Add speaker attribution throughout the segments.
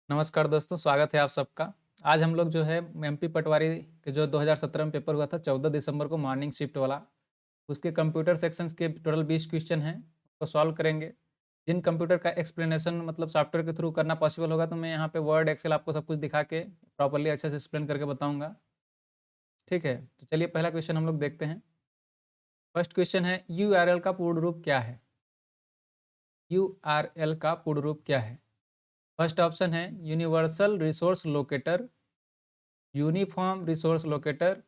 Speaker 1: नमस्कार दोस्तों, स्वागत है आप सबका। आज हम लोग जो है एमपी पटवारी के जो 2017 में पेपर हुआ था 14 दिसंबर को मॉर्निंग शिफ्ट वाला, उसके कंप्यूटर सेक्शंस के टोटल 20 क्वेश्चन हैं, तो सॉल्व करेंगे। जिन कंप्यूटर का एक्सप्लेनेशन मतलब सॉफ्टवेयर के थ्रू करना पॉसिबल होगा तो मैं यहाँ पे वर्ड एक्सेल आपको सब कुछ दिखा के प्रॉपर्ली अच्छे से एक्सप्लेन करके बताऊँगा। ठीक है, तो चलिए पहला क्वेश्चन हम लोग देखते हैं। फर्स्ट क्वेश्चन है यूआरएल का पूर्ण रूप क्या है? यूआरएल का पूर्ण रूप क्या है? फर्स्ट ऑप्शन है universal resource locator, uniform resource locator,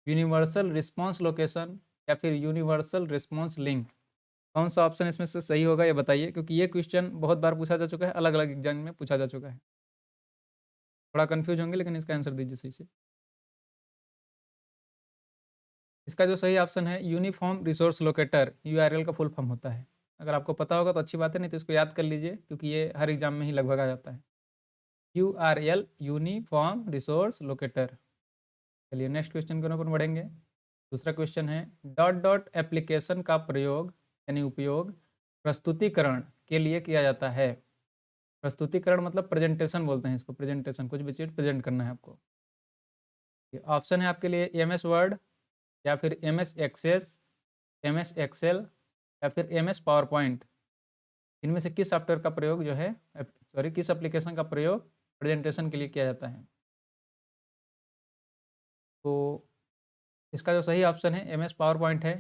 Speaker 1: universal response location या फिर यूनिवर्सल रिस्पांस लिंक। कौन सा ऑप्शन इसमें से सही होगा ये बताइए, क्योंकि ये क्वेश्चन बहुत बार पूछा जा चुका है, अलग अलग एग्जाम में पूछा जा चुका है। थोड़ा कंफ्यूज होंगे लेकिन इसका आंसर दीजिए सही से। इसका जो सही ऑप्शन है यूनिफॉर्म रिसोर्स लोकेटर, यूआरएल का फुल फॉर्म होता है। अगर आपको पता होगा तो अच्छी बात है, नहीं तो इसको याद कर लीजिए क्योंकि ये हर एग्जाम में ही लगभग आ जाता है। URL uniform resource locator. चलिए नेक्स्ट क्वेश्चन के ऊपर बढ़ेंगे। दूसरा क्वेश्चन है डॉट डॉट एप्लीकेशन का प्रयोग यानी उपयोग प्रस्तुतिकरण के लिए किया जाता है। प्रस्तुतिकरण मतलब प्रेजेंटेशन बोलते हैं इसको, प्रेजेंटेशन, कुछ भी चीज़ प्रेजेंट करना है आपको। ऑप्शन है आपके लिए एम एस वर्ड या फिर M S Access, M S Excel या फिर एम एस पावर पॉइंट। इनमें से किस सॉफ्टवेयर का प्रयोग जो है सॉरी किस एप्लीकेशन का प्रयोग प्रेजेंटेशन के लिए किया जाता है? तो इसका जो सही ऑप्शन है एम एस पावर पॉइंट है।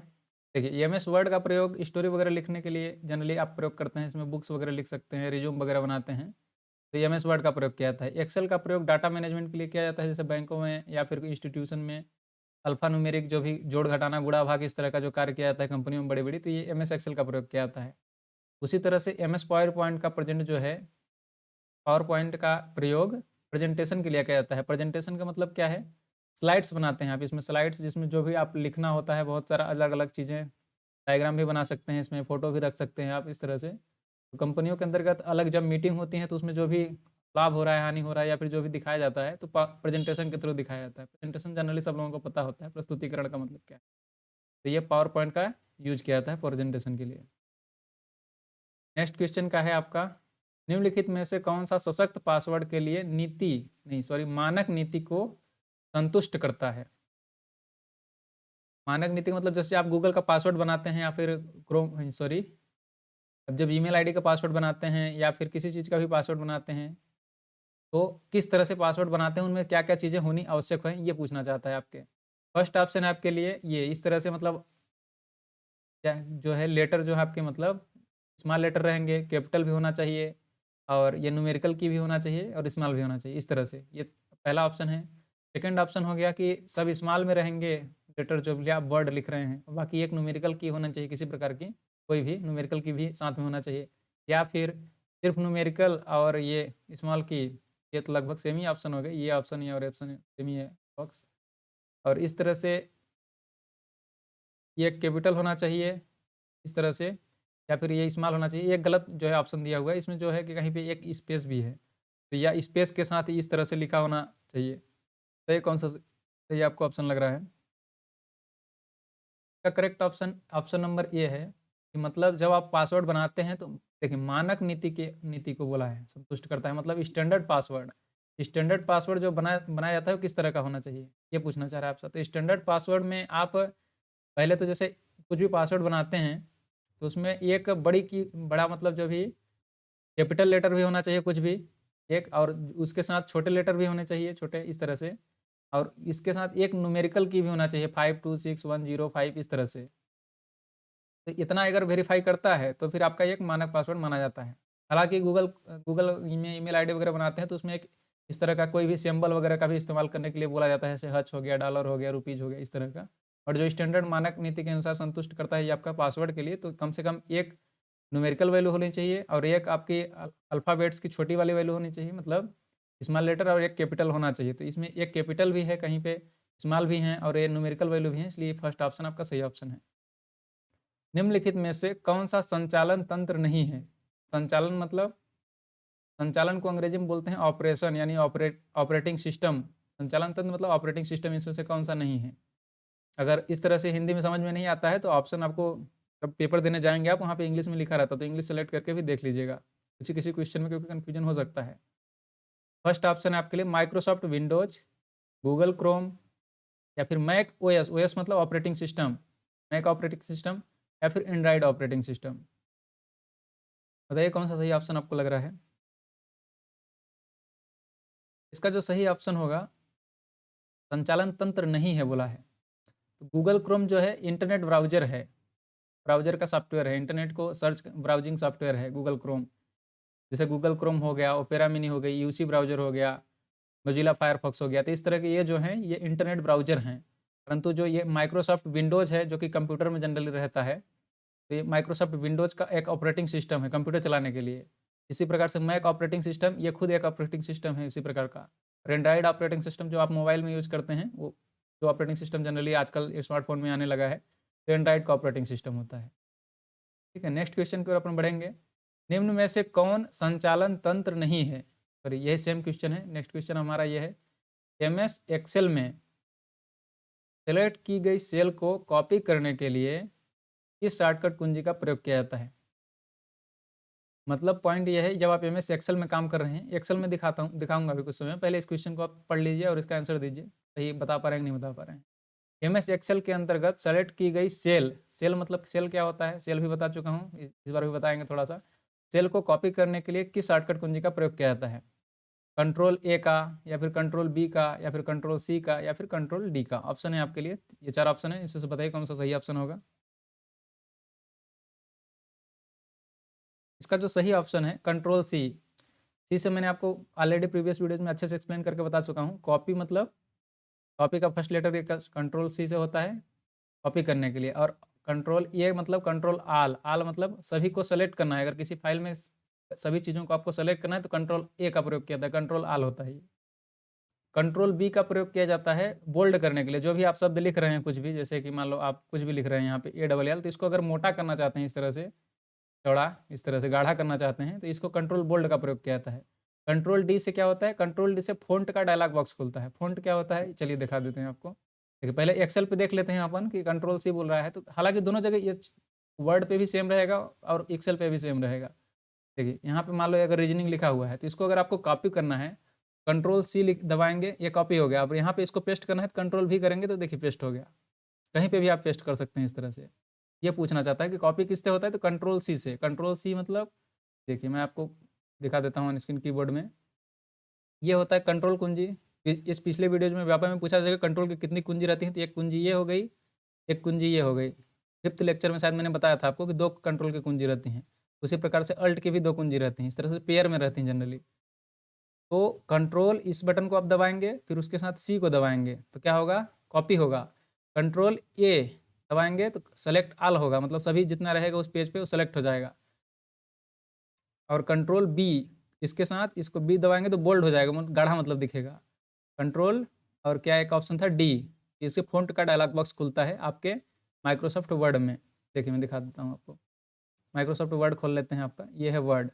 Speaker 1: देखिए एम एस वर्ड का प्रयोग स्टोरी वगैरह लिखने के लिए जनरली आप प्रयोग करते हैं, इसमें बुक्स वगैरह लिख सकते हैं, रिज्यूम वगैरह बनाते हैं, तो एम एस वर्ड का प्रयोग किया जाता है। एक्सेल का प्रयोग डाटा मैनेजमेंट के लिए किया जाता है, जैसे बैंकों में या फिर इंस्टीट्यूशन में अल्फा न्यूमेरिक जो भी जोड़ घटाना गुणा भाग इस तरह का जो कार्य किया जाता है कंपनियों में बड़ी बड़ी, तो ये एम एस एक्सेल का प्रयोग किया जाता है। उसी तरह से एम एस पावर पॉइंट का प्रेजेंट जो है, पावर पॉइंट का प्रयोग प्रेजेंटेशन के लिए किया जाता है। प्रेजेंटेशन का मतलब क्या है? स्लाइड्स बनाते हैं आप, इसमें स्लाइड्स जिसमें जो भी आप लिखना होता है, बहुत सारा अलग अलग चीज़ें, डायग्राम भी बना सकते हैं, इसमें फ़ोटो भी रख सकते हैं आप इस तरह से। तो कंपनियों के अंतर्गत अलग जब मीटिंग होती है तो उसमें जो भी लाभ हो रहा है, हानि हो रहा है या फिर जो भी दिखाया जाता है तो प्रेजेंटेशन के थ्रू दिखाया जाता है। प्रेजेंटेशन जनरली सब लोगों को पता होता है प्रस्तुतिकरण का मतलब क्या है। तो ये पावर पॉइंट का यूज किया जाता है प्रेजेंटेशन के लिए। नेक्स्ट क्वेश्चन का है आपका, निम्नलिखित में से कौन सा सशक्त पासवर्ड के लिए नीति नहीं सॉरी मानक नीति को संतुष्ट करता है? मानक नीति का मतलब जैसे आप गूगल का पासवर्ड बनाते हैं या फिर क्रोम सॉरी अब जब ईमेल आईडी का पासवर्ड बनाते हैं या फिर किसी चीज़ का भी पासवर्ड बनाते हैं, तो किस तरह से पासवर्ड बनाते हैं, उनमें क्या क्या चीज़ें होनी आवश्यक है, ये पूछना चाहता है आपके। फर्स्ट ऑप्शन है आपके लिए ये इस तरह से, मतलब क्या जो है लेटर जो है आपके मतलब स्मॉल लेटर रहेंगे, कैपिटल भी होना चाहिए और ये न्यूमेरिकल की भी होना चाहिए और स्मॉल भी होना चाहिए, इस तरह से। ये पहला ऑप्शन है। सेकंड ऑप्शन हो गया कि सब स्मॉल में रहेंगे लेटर जो भी आप वर्ड लिख रहे हैं, बाकी एक न्यूमेरिकल की होना चाहिए किसी प्रकार की, कोई भी न्यूमेरिकल की भी साथ में होना चाहिए, या फिर सिर्फ न्यूमेरिकल और ये स्मॉल की। ये तो लगभग सेम ही ऑप्शन हो गए, ये ऑप्शन ही और ऑप्शन सेम ही है बॉक्स। और इस तरह से ये कैपिटल होना चाहिए इस तरह से, या फिर ये स्मॉल होना चाहिए। ये गलत जो है ऑप्शन दिया हुआ है, इसमें जो है कि कहीं पे एक स्पेस भी है, तो या स्पेस के साथ ही इस तरह से लिखा होना चाहिए। तो ये कौन सा सही आपको ऑप्शन लग रहा है? का correct option option number A है कि मतलब जब आप पासवर्ड बनाते हैं तो देखिए मानक नीति को बोला है संतुष्ट करता है, मतलब स्टैंडर्ड पासवर्ड। स्टैंडर्ड पासवर्ड जो बनाया जाता है वो किस तरह का होना चाहिए, ये पूछना चाह रहा है आपसे। तो स्टैंडर्ड पासवर्ड में आप पहले तो जैसे कुछ भी पासवर्ड बनाते हैं तो उसमें एक बड़ा मतलब जो भी कैपिटल लेटर भी होना चाहिए कुछ भी एक, और उसके साथ छोटे लेटर भी होने चाहिए छोटे इस तरह से, और इसके साथ एक न्यूमेरिकल की भी होना चाहिए 526105 इस तरह से। तो इतना अगर वेरीफाई करता है तो फिर आपका एक मानक पासवर्ड माना जाता है। हालांकि गूगल गूगल में ईमेल आईडी वगैरह बनाते हैं तो उसमें एक इस तरह का कोई भी सिंबल वगैरह का भी इस्तेमाल करने के लिए बोला जाता है, जैसे हच हो गया, डॉलर हो गया, रुपीज़ हो गया, इस तरह का। और जो स्टैंडर्ड मानक नीति के अनुसार संतुष्ट करता है ये आपका पासवर्ड के लिए, तो कम से कम एक न्यूमेरिकल वैल्यू होनी चाहिए और एक आपकी अल्फ़ाबेट्स की छोटी वाली वैल्यू होनी चाहिए, मतलब स्मॉल लेटर, और एक कैपिटल होना चाहिए। तो इसमें एक कैपिटल भी है, कहीं पे स्मॉल भी हैं और ये न्यूमेरिकल वैल्यू भी है, इसलिए फर्स्ट ऑप्शन आपका सही ऑप्शन है। निम्नलिखित में से कौन सा संचालन तंत्र नहीं है? संचालन मतलब संचालन को अंग्रेजी में बोलते हैं ऑपरेशन, यानी ऑपरेटिंग सिस्टम। संचालन तंत्र मतलब ऑपरेटिंग सिस्टम, इसमें से कौन सा नहीं है? अगर इस तरह से हिंदी में समझ में नहीं आता है तो ऑप्शन आपको जब पेपर देने जाएंगे आप, वहाँ पे इंग्लिश में लिखा रहता है, तो इंग्लिश सेलेक्ट करके भी देख लीजिएगा किसी किसी क्वेश्चन में, क्योंकि कन्फ्यूजन हो सकता है। फर्स्ट ऑप्शन है आपके लिए माइक्रोसॉफ्ट विंडोज, गूगल क्रोम, या फिर मैक ओएस, ओएस मतलब operating system, Mac operating system, या फिर एंड्रॉइड ऑपरेटिंग सिस्टम। बताइए कौन सा सही ऑप्शन आपको लग रहा है। इसका जो सही ऑप्शन होगा, संचालन तंत्र नहीं है बोला है। तो गूगल क्रोम जो है इंटरनेट ब्राउजर है, ब्राउजर का सॉफ्टवेयर है, इंटरनेट को सर्च ब्राउजिंग सॉफ्टवेयर है गूगल क्रोम। जैसे गूगल क्रोम हो गया, ओपेरा मिनी हो गई, यूसी ब्राउजर हो गया, मोजिला फायरफॉक्स हो गया। तो इस तरह के ये जो हैं ये इंटरनेट ब्राउजर हैं। परंतु जो ये माइक्रोसॉफ्ट विंडोज़ है जो कि कंप्यूटर में जनरली रहता है, तो ये माइक्रोसॉफ्ट विंडोज़ का एक ऑपरेटिंग सिस्टम है कंप्यूटर चलाने के लिए। इसी प्रकार से मैक ऑपरेटिंग सिस्टम ये खुद एक ऑपरेटिंग सिस्टम है इसी प्रकार का। एंड्रॉइड ऑपरेटिंग सिस्टम जो आप मोबाइल में यूज़ करते हैं, वो जो ऑपरेटिंग सिस्टम जनरली आजकल स्मार्टफोन में आने लगा है, तो एंड्रॉइड का ऑपरेटिंग सिस्टम होता है। ठीक है, नेक्स्ट क्वेश्चन की ओर अपन बढ़ेंगे। निम्न में से कौन संचालन तंत्र नहीं है? और यही सेम क्वेश्चन है। नेक्स्ट क्वेश्चन हमारा ये है, एमएस एक्सेल में सेलेक्ट की गई सेल को कॉपी करने के लिए किस शॉर्टकट कुंजी का प्रयोग किया जाता है? मतलब पॉइंट ये है, जब आप एमएस एक्सेल में काम कर रहे हैं, एक्सेल में दिखाऊंगा अभी कुछ समय, पहले इस क्वेश्चन को आप पढ़ लीजिए और इसका आंसर दीजिए, सही बता पा रहे हैं कि नहीं बता पा रहे हैं। एमएस एक्सेल के अंतर्गत सेलेक्ट की गई सेल, सेल मतलब सेल क्या होता है, सेल भी बता चुका हूँ, इस बार भी बताएंगे थोड़ा सा। सेल को कॉपी करने के लिए किस शॉर्टकट कुंजी का प्रयोग किया जाता है? कंट्रोल ए का, या फिर कंट्रोल बी का, या फिर कंट्रोल सी का, या फिर कंट्रोल डी का? ऑप्शन है आपके लिए, ये 4 ऑप्शन है, इसमें से बताइए कौन सा सही ऑप्शन होगा। इसका जो सही ऑप्शन है कंट्रोल सी। सी से मैंने आपको ऑलरेडी प्रीवियस वीडियोज में अच्छे से एक्सप्लेन करके बता चुका हूँ। कॉपी मतलब कॉपी का फर्स्ट लेटर कंट्रोल सी से होता है कॉपी करने के लिए, और कंट्रोल ये मतलब कंट्रोल आल, आल मतलब सभी को सेलेक्ट करना है। अगर किसी फाइल में सभी चीज़ों को आपको सेलेक्ट करना है तो कंट्रोल ए का प्रयोग किया जाता है, कंट्रोल आल होता है। कंट्रोल बी का प्रयोग किया जाता है बोल्ड करने के लिए। जो भी आप शब्द लिख रहे हैं कुछ भी, जैसे कि मान लो आप कुछ भी लिख रहे हैं यहाँ पे ए डबल एल, तो इसको अगर मोटा करना चाहते हैं, इस तरह से चौड़ा, इस तरह से गाढ़ा करना चाहते हैं, तो इसको कंट्रोल बोल्ड का प्रयोग किया जाता है। कंट्रोल डी से क्या होता है, कंट्रोल डी से फ़ॉन्ट का डायलॉग बॉक्स खुलता है। फ़ॉन्ट क्या होता है चलिए दिखा देते हैं आपको। देखिए पहले एक्सेल पे देख लेते हैं अपन कि कंट्रोल सी बोल रहा है, तो हालांकि दोनों जगह ये वर्ड पे भी सेम रहेगा और एक्सेल पे भी सेम रहेगा। देखिए यहाँ पे मान लो अगर रीजनिंग लिखा हुआ है, तो इसको अगर आपको कॉपी करना है, कंट्रोल सी लिख दबाएंगे, ये कॉपी हो गया। अब यहाँ पे इसको पेस्ट करना है तो कंट्रोल भी करेंगे तो देखिए पेस्ट हो गया। कहीं पे भी आप पेस्ट कर सकते हैं इस तरह से। ये पूछना चाहता है कि कॉपी किससे होता है, तो कंट्रोल सी से। कंट्रोल सी मतलब देखिए मैं आपको दिखा देता हूँ ऑन स्क्रीन कीबोर्ड में, ये होता है कंट्रोल कुंजी। इस पिछले वीडियोज में व्यापक में पूछा जाएगा कंट्रोल की कितनी कुंजी रहती है, तो एक कुंजी ये हो गई, एक कुंजी ये हो गई। 5th लेक्चर में शायद मैंने बताया था आपको कि 2 कंट्रोल की कुंजी रहती हैं। उसी प्रकार से अल्ट की भी 2 कुंजी रहती हैं, इस तरह से पेयर में रहती हैं जनरली। तो कंट्रोल इस बटन को आप दबाएंगे, फिर उसके साथ सी को दबाएंगे तो क्या होगा, कॉपी होगा। कंट्रोल ए दबाएंगे तो सेलेक्ट ऑल होगा, मतलब सभी जितना रहेगा उस पेज पे वो सेलेक्ट हो जाएगा। और कंट्रोल बी, इसके साथ इसको बी दबाएंगे तो बोल्ड हो जाएगा, मतलब गाढ़ा मतलब दिखेगा। कंट्रोल और क्या एक ऑप्शन था डी, इससे फ़ॉन्ट का डायलॉग बॉक्स खुलता है आपके माइक्रोसॉफ्ट वर्ड में। देखिए मैं दिखा देता हूँ आपको, माइक्रोसॉफ्ट वर्ड खोल लेते हैं आपका, ये है वर्ड।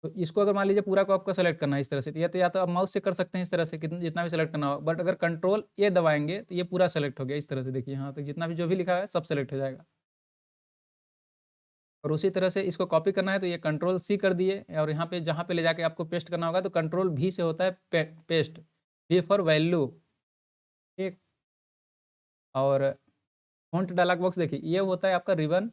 Speaker 1: तो इसको अगर मान लीजिए पूरा को आपको सेलेक्ट करना है इस तरह से, तो या तो आप माउस से कर सकते हैं इस तरह से, कितना जितना भी सेलेक्ट करना हो। बट अगर कंट्रोल ए दबाएंगे तो ये पूरा सेलेक्ट हो गया इस तरह से। देखिए यहाँ तक जितना भी जो भी लिखा है सब सेलेक्ट हो जाएगा। और उसी तरह से इसको कॉपी करना है तो ये कंट्रोल सी कर दिए, और यहाँ पे जहाँ पे ले जाके आपको पेस्ट करना होगा तो कंट्रोल भी से होता है पेस्ट, वी फॉर वैल्यू। ठीक, और फ़ॉन्ट डायलॉग बॉक्स देखिए ये होता है आपका रिबन,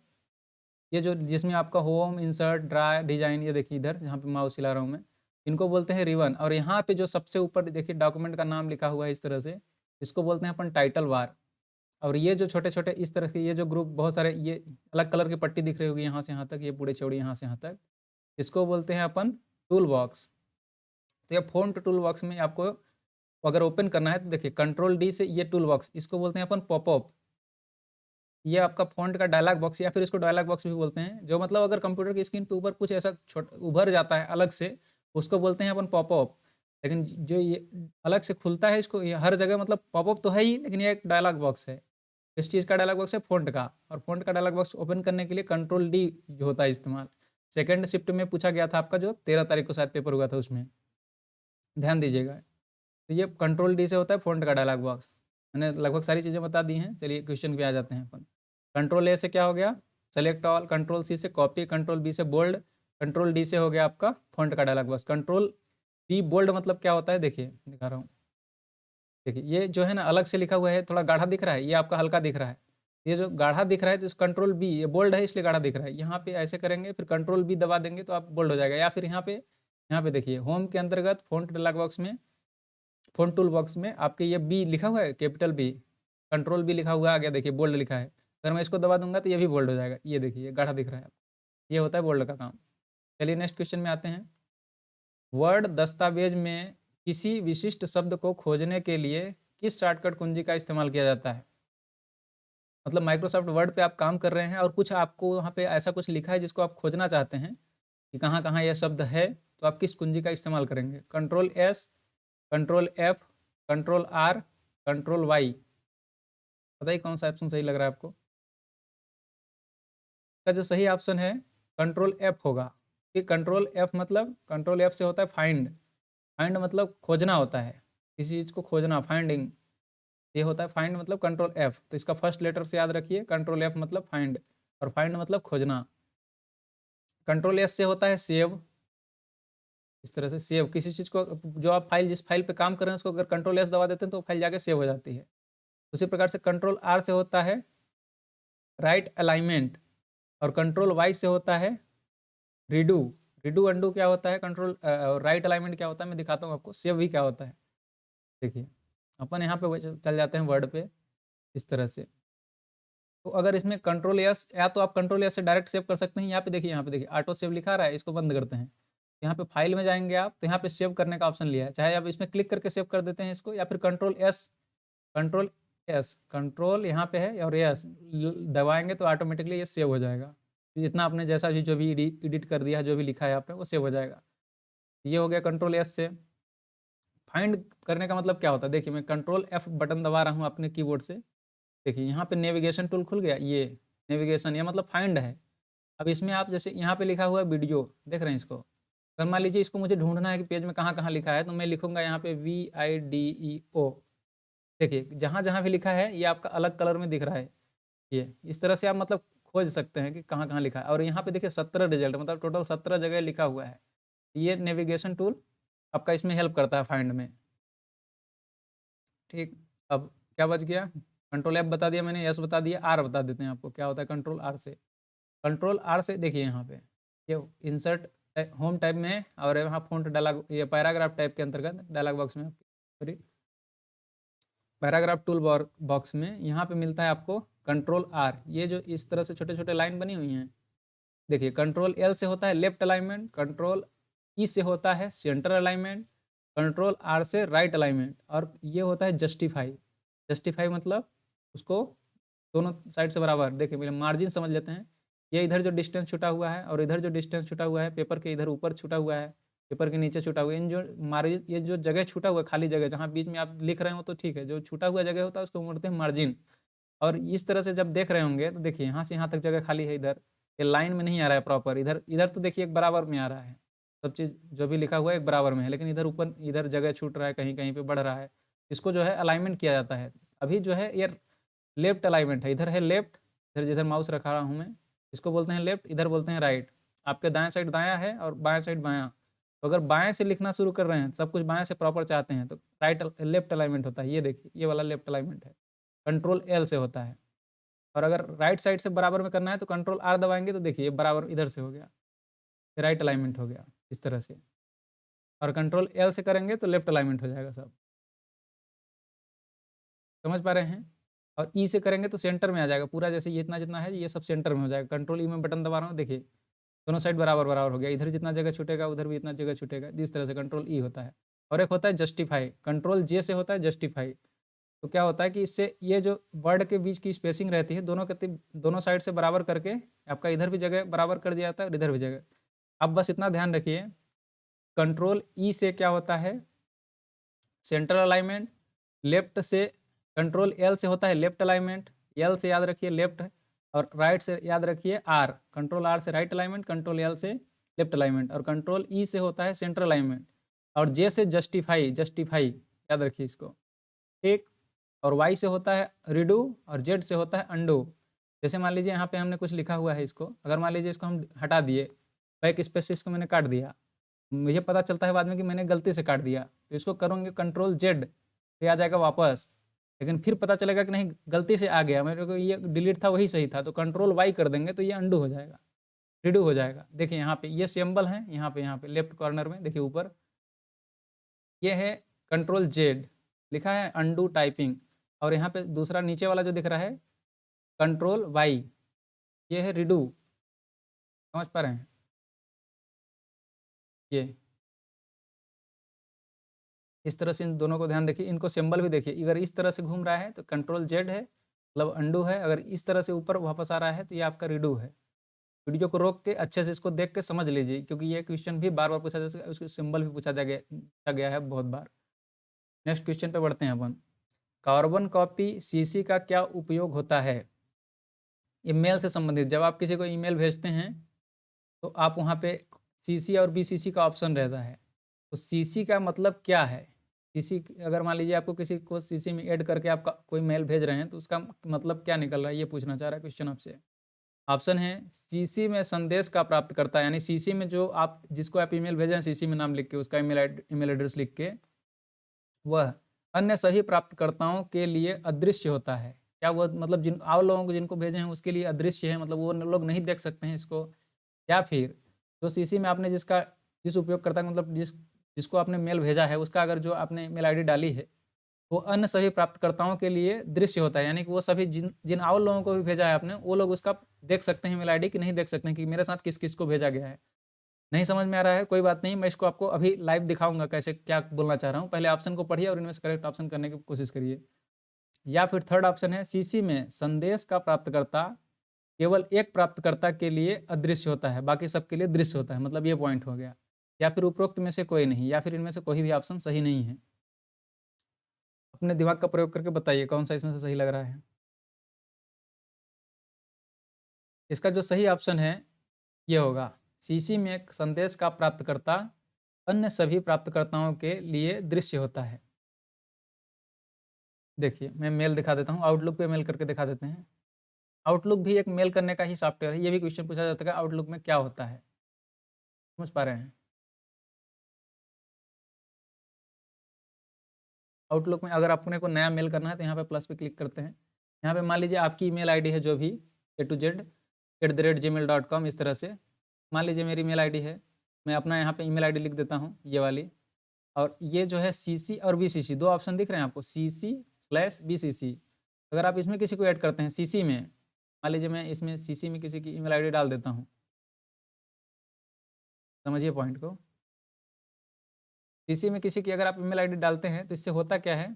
Speaker 1: ये जो जिसमें आपका होम, इंसर्ट, ड्रा, डिजाइन, ये देखिए इधर जहाँ पे माउस हिला रहा हूँ मैं, इनको बोलते हैं रिबन। और यहाँ पे जो सबसे ऊपर देखिए डॉक्यूमेंट का नाम लिखा हुआ है इस तरह से, इसको बोलते हैं अपन टाइटल बार। और ये जो छोटे छोटे इस तरह से ये जो ग्रुप बहुत सारे, ये अलग कलर की पट्टी दिख रही होगी यहाँ से यहाँ तक, ये पूरे चौड़ी यहाँ से यहाँ तक, इसको बोलते हैं अपन टूल बॉक्स। तो ये फ़ॉन्ट टूल बॉक्स में आपको अगर ओपन करना है तो देखिए कंट्रोल डी से ये टूल बॉक्स, इसको बोलते हैं अपन पॉपअप। ये आपका फ़ॉन्ट का डायलॉग बॉक्स, या फिर इसको डायलॉग बॉक्स भी बोलते हैं, जो मतलब अगर कंप्यूटर की स्क्रीन पे ऊपर कुछ ऐसा उभर जाता है अलग से, उसको बोलते हैं अपन पॉपअप। लेकिन जो ये अलग से खुलता है, इसको ये हर जगह मतलब पॉपअप तो है ही, लेकिन ये एक डायलॉग बॉक्स है। इस चीज़ का डायलॉग बॉक्स है फ़ॉन्ट का, और फ़ॉन्ट का डायलॉग बॉक्स ओपन करने के लिए कंट्रोल डी जो होता है इस्तेमाल। सेकंड शिफ्ट में पूछा गया था आपका, जो 13 तारीख को शायद पेपर हुआ था, उसमें ध्यान दीजिएगा। तो ये कंट्रोल डी से होता है फ़ॉन्ट का डायलॉग बॉक्स। मैंने लगभग सारी चीज़ें बता दी हैं। चलिए क्वेश्चन पे आ जाते हैं अपन। कंट्रोल ए से क्या हो गया, सेलेक्ट ऑल। कंट्रोल सी से कॉपी। कंट्रोल बी से बोल्ड। कंट्रोल डी से हो गया आपका फ़ॉन्ट का dialog box. Control B bold मतलब क्या होता है, देखिए दिखा रहा हूँ। देखिए ये जो है ना अलग से लिखा हुआ है, थोड़ा गाढ़ा दिख रहा है, ये आपका हल्का दिख रहा है। ये जो गाढ़ा दिख रहा है तो इस कंट्रोल बी, ये बोल्ड है इसलिए गाढ़ा दिख रहा है। यहाँ पे ऐसे करेंगे फिर कंट्रोल बी दबा देंगे तो आप बोल्ड हो जाएगा। या फिर यहाँ पे देखिए होम के अंतर्गत फ़ॉन्ट डायलॉग बॉक्स में, फ़ॉन्ट टूल बॉक्स में आपके ये बी लिखा हुआ है, कैपिटल बी, कंट्रोल बी लिखा हुआ आ गया, देखिए बोल्ड लिखा है। अगर मैं इसको दबा दूंगा तो ये भी बोल्ड हो जाएगा। ये देखिए ये गाढ़ा दिख रहा है, ये होता है बोल्ड का काम। चलिए नेक्स्ट क्वेश्चन में आते हैं। वर्ड दस्तावेज में किसी विशिष्ट शब्द को खोजने के लिए किस शॉर्टकट कुंजी का इस्तेमाल किया जाता है। मतलब माइक्रोसॉफ्ट वर्ड पे आप काम कर रहे हैं और कुछ आपको वहाँ पे ऐसा कुछ लिखा है जिसको आप खोजना चाहते हैं कि कहाँ कहाँ यह शब्द है, तो आप किस कुंजी का इस्तेमाल करेंगे। Control S, control F, control R, control Y. बताइए कौन सा ऑप्शन सही लग रहा है आपको। का जो सही ऑप्शन है कंट्रोल एफ होगा। कि कंट्रोल एफ मतलब, कंट्रोल एफ से होता है फाइंड। फाइंड मतलब खोजना होता है, किसी चीज़ को खोजना, फाइंडिंग, ये होता है फाइंड मतलब कंट्रोल एफ। तो इसका फर्स्ट लेटर से याद रखिए, कंट्रोल एफ मतलब फाइंड, और फाइंड मतलब खोजना। कंट्रोल एस से होता है सेव। इस तरह से सेव, किसी चीज़ को, जो आप फाइल, जिस फाइल पे काम कर रहे हैं उसको अगर कंट्रोल एस दबा देते हैं तो फाइल जाके सेव हो जाती है। उसी प्रकार से कंट्रोल आर से होता है राइट अलाइनमेंट, और कंट्रोल वाई से होता है रीडू। रीडू अंडू क्या होता है, कंट्रोल राइट अलाइनमेंट क्या होता है, मैं दिखाता हूँ आपको। सेव भी क्या होता है, देखिए अपन यहाँ पे चल जाते हैं वर्ड पे इस तरह से। तो अगर इसमें कंट्रोल एस, या तो आप कंट्रोल एस से डायरेक्ट सेव कर सकते हैं। यहाँ पे देखिए ऑटो सेव लिखा रहा है, इसको बंद करते हैं। यहाँ पे फाइल में जाएंगे आप, तो यहाँ पे सेव करने का ऑप्शन लिया है, चाहे आप इसमें क्लिक करके सेव कर देते हैं इसको, या फिर control S, control S, control यहाँ पे है और एस दबाएंगे तो ऑटोमेटिकली ये सेव हो जाएगा। जितना आपने जैसा भी जो भी एडिट कर दिया, जो भी लिखा है आपने, वो सेव हो जाएगा। ये हो गया कंट्रोल एस से। फाइंड करने का मतलब क्या होता है, देखिए मैं कंट्रोल एफ बटन दबा रहा हूँ अपने कीबोर्ड से। देखिए यहाँ पे नेविगेशन टूल खुल गया, ये नेविगेशन, ये मतलब फाइंड है। अब इसमें आप जैसे यहाँ पे लिखा हुआ है वीडियो, देख रहे हैं इसको। अगर मान लीजिए इसको मुझे ढूंढना है कि पेज में कहाँ कहाँ लिखा है, तो मैं लिखूंगा यहाँ पे VIDEO। देखिए जहाँ जहाँ भी लिखा है ये आपका अलग कलर में दिख रहा है। ये इस तरह से आप मतलब खोज सकते हैं कि कहाँ कहाँ लिखा है। और यहाँ पे देखिए 17 रिजल्ट, मतलब टोटल 17 जगह लिखा हुआ है। ये नेविगेशन टूल आपका इसमें हेल्प करता है फाइंड में। ठीक, अब क्या बच गया, कंट्रोल एफ बता दिया मैंने, एस बता दिया, आर बता देते हैं आपको क्या होता है कंट्रोल आर से। कंट्रोल आर से देखिए यहाँ पे ये इंसर्ट होम टाइप में है, और यहाँ फ़ॉन्ट डायलॉग, ये पैराग्राफ टाइप के अंतर्गत डायलॉग बॉक्स में, सॉरी पैराग्राफ टूल बॉक्स में यहाँ पे मिलता है आपको कंट्रोल आर। ये जो इस तरह से छोटे छोटे लाइन बनी हुई हैं, देखिए कंट्रोल एल से होता है लेफ्ट अलाइनमेंट, कंट्रोल ई से होता है सेंटर अलाइनमेंट, कंट्रोल आर से राइट अलाइनमेंट, और ये होता है जस्टिफाई। जस्टिफाई मतलब उसको दोनों साइड से बराबर, देखिए पहले मार्जिन समझ लेते हैं। ये इधर जो डिस्टेंस छुटा हुआ है और इधर जो डिस्टेंस छुटा हुआ है, पेपर के इधर ऊपर छुटा हुआ है, पेपर के नीचे छुटा हुआ है, इन जो मार्जिन, ये जो जगह छुटा हुआ है, खाली जगह जहाँ बीच में आप लिख रहे हो तो ठीक है, जो छुटा हुआ जगह होता है उसको बोलते हैं मार्जिन। और इस तरह से जब देख रहे होंगे तो देखिए यहाँ से यहाँ तक जगह खाली है, इधर ये लाइन में नहीं आ रहा है प्रॉपर, इधर इधर तो देखिए एक बराबर में आ रहा है, सब चीज़ जो भी लिखा हुआ है एक बराबर में है, लेकिन इधर ऊपर इधर जगह छूट रहा है, कहीं कहीं पे बढ़ रहा है। इसको जो है अलाइनमेंट किया जाता है। अभी जो है ये लेफ्ट अलाइनमेंट है, इधर है लेफ्ट, इधर जिधर माउस रखा रहा हूँ मैं इसको बोलते हैं लेफ्ट, इधर बोलते हैं राइट। आपके दाएं साइड दायां है और बाएं साइड बायां। तो अगर बाएं से लिखना शुरू कर रहे हैं, सब कुछ बाएं से प्रॉपर चाहते हैं, तो राइट लेफ्ट अलाइनमेंट होता है। ये देखिए ये वाला लेफ्ट अलाइनमेंट है, कंट्रोल एल से होता है। और अगर राइट साइड से बराबर में करना है तो कंट्रोल आर दबाएंगे तो देखिए बराबर इधर से हो गया, राइट अलाइनमेंट हो गया इस तरह से। और कंट्रोल एल से करेंगे तो लेफ्ट अलाइनमेंट हो जाएगा सब, समझ पा रहे हैं। और ई से करेंगे तो सेंटर में आ जाएगा पूरा, जैसे ये इतना जितना है ये सब सेंटर में हो जाएगा। कंट्रोल ई में बटन दबा रहा हूँ, देखिए दोनों साइड बराबर बराबर हो गया, इधर जितना जगह छूटेगा उधर भी इतना जगह छूटेगा, जिस तरह से कंट्रोल ई होता है। और एक होता है जस्टिफाई, कंट्रोल जे से होता है जस्टिफाई। तो क्या होता है कि इससे ये जो वर्ड के बीच की स्पेसिंग रहती है दोनों के दोनों साइड से बराबर करके आपका इधर भी जगह बराबर कर दिया जाता है और इधर भी जगह। अब बस इतना ध्यान रखिए, कंट्रोल ई से क्या होता है सेंट्रल अलाइनमेंट, लेफ्ट से कंट्रोल एल से होता है लेफ्ट अलाइनमेंट, एल से याद रखिए लेफ्ट, और राइट से याद रखिए आर, कंट्रोल आर से राइट अलाइनमेंट, कंट्रोल एल से लेफ्ट अलाइनमेंट, और कंट्रोल ई से होता है सेंट्रल अलाइनमेंट, और जे से जस्टिफाई, जस्टिफाई याद रखिए इसको, ठीक। और वाई से होता है रिडू, और जेड से होता है अंडू। जैसे मान लीजिए यहाँ पे हमने कुछ लिखा हुआ है, इसको अगर मान लीजिए इसको हम हटा दिए, बैक स्पेस इसको मैंने काट दिया, मुझे पता चलता है बाद में कि मैंने गलती से काट दिया, तो इसको करूँगे कंट्रोल जेड, तो आ जाएगा वापस। लेकिन फिर पता चलेगा कि नहीं गलती से आ गया, मेरे को ये डिलीट था वही सही था, तो कंट्रोल वाई कर देंगे तो ये अंडू हो जाएगा, रिडू हो जाएगा। देखिए यहाँ पे ये सिंबल है, यहाँ पे लेफ्ट कॉर्नर में देखिए ऊपर ये है कंट्रोल जेड लिखा है अंडू टाइपिंग, और यहाँ पे दूसरा नीचे वाला जो दिख रहा है कंट्रोल वाई, ये है रिडू। समझ पा रहे हैं? ये इस तरह से इन दोनों को ध्यान देखिए, इनको सिंबल भी देखिए, अगर इस तरह से घूम रहा है तो कंट्रोल जेड है मतलब अंडू है, अगर इस तरह से ऊपर वापस आ रहा है तो ये आपका रिडू है। वीडियो को रोक के अच्छे से इसको देख के समझ लीजिए, क्योंकि ये क्वेश्चन भी बार बार पूछा जा सकता है, उसको सिंबल भी पूछा गया है बहुत बार। नेक्स्ट क्वेश्चन पे बढ़ते हैं अपन। कार्बन कॉपी सीसी का क्या उपयोग होता है? ईमेल से संबंधित, जब आप किसी को ईमेल भेजते हैं तो आप वहाँ पे सीसी और बीसीसी का ऑप्शन रहता है, तो सीसी का मतलब क्या है? सीसी अगर मान लीजिए आपको किसी को सीसी में ऐड करके आपका कोई मेल भेज रहे हैं तो उसका मतलब क्या निकल रहा है, ये पूछना चाह रहा है क्वेश्चन आपसे। ऑप्शन है सीसी में संदेश का प्राप्त करता है, यानी सीसी में जो आप जिसको आप ईमेल भेजें सीसी में नाम लिख के उसका ईमेल एड्रेस लिख के, वह अन्य सभी प्राप्तकर्ताओं के लिए अदृश्य होता है। क्या वो मतलब जिन आप लोगों को जिनको भेजे हैं उसके लिए अदृश्य है, मतलब वो लोग नहीं देख सकते हैं इसको? या फिर जो सीसी में आपने जिस उपयोगकर्ता मतलब जिसको आपने मेल भेजा है उसका अगर जो आपने मेल आईडी डाली है वो अन्य सभी प्राप्तकर्ताओं के लिए दृश्य होता है, यानी कि वो सभी जिन जिन और लोगों को भी भेजा है आपने वो लोग उसका देख सकते हैं मेल आईडी कि नहीं देख सकते हैं कि मेरे साथ किस किस को भेजा गया है। नहीं समझ में आ रहा है कोई बात नहीं, मैं इसको आपको अभी लाइव दिखाऊंगा कैसे क्या बोलना चाह रहा हूँ। पहले ऑप्शन को पढ़िए और इनमें से करेक्ट ऑप्शन करने की कोशिश करिए। या फिर थर्ड ऑप्शन है सीसी में संदेश का प्राप्तकर्ता केवल एक प्राप्तकर्ता के लिए अदृश्य होता है, बाकी सबके लिए दृश्य होता है, मतलब ये पॉइंट हो गया। या फिर उपरोक्त में से कोई नहीं, या फिर इनमें से कोई भी ऑप्शन सही नहीं है। अपने दिमाग का प्रयोग करके बताइए कौन सा इसमें से सही लग रहा है। इसका जो सही ऑप्शन है ये होगा सीसी में एक संदेश का प्राप्तकर्ता अन्य सभी प्राप्तकर्ताओं के लिए दृश्य होता है। देखिए मैं मेल दिखा देता हूँ, आउटलुक पे मेल करके दिखा देते हैं। आउटलुक भी एक मेल करने का ही सॉफ्टवेयर है, ये भी क्वेश्चन पूछा जाता है आउटलुक में क्या होता है। समझ पा रहे हैं? आउटलुक में अगर अपने को नया मेल करना है तो यहाँ पे प्लस पे क्लिक करते हैं। यहाँ पे मान लीजिए आपकी ईमेल आईडी है जो भी a2z@gmail.com, इस तरह से मान लीजिए मेरी ईमेल आईडी है, मैं अपना यहाँ पे ईमेल आईडी लिख देता हूँ ये वाली, और ये जो है सीसी और बीसीसी दो ऑप्शन दिख रहे हैं आपको, CC/BCC। अगर आप इसमें किसी को ऐड करते हैं सीसी में, मान लीजिए मैं इसमें सीसी में किसी की ईमेल आईडी डाल देता हूँ, समझिए पॉइंट को। सीसी में किसी की अगर आप ईमेल आईडी डालते हैं तो इससे होता क्या है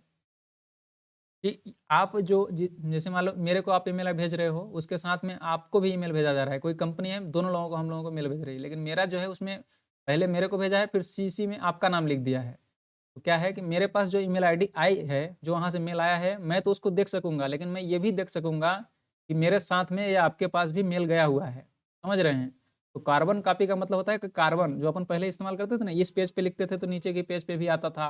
Speaker 1: कि आप जैसे मान लो मेरे को आप ईमेल भेज रहे हो, उसके साथ में आपको भी ईमेल भेजा जा रहा है, कोई कंपनी है दोनों लोगों को हम लोगों को मेल भेज रही है, लेकिन मेरा जो है उसमें पहले मेरे को भेजा है फिर सीसी में आपका नाम लिख दिया है। तो क्या है कि मेरे पास जो ईमेल आईडी आई है जो वहाँ से मेल आया है मैं तो उसको देख सकूंगा, लेकिन मैं ये भी देख सकूंगा कि मेरे साथ में या आपके पास भी मेल गया हुआ है। समझ रहे हैं? तो कार्बन कॉपी का मतलब होता है कि कार्बन जो अपन पहले इस्तेमाल करते थे ना, इस पेज पे लिखते थे तो नीचे के पेज पे भी आता था।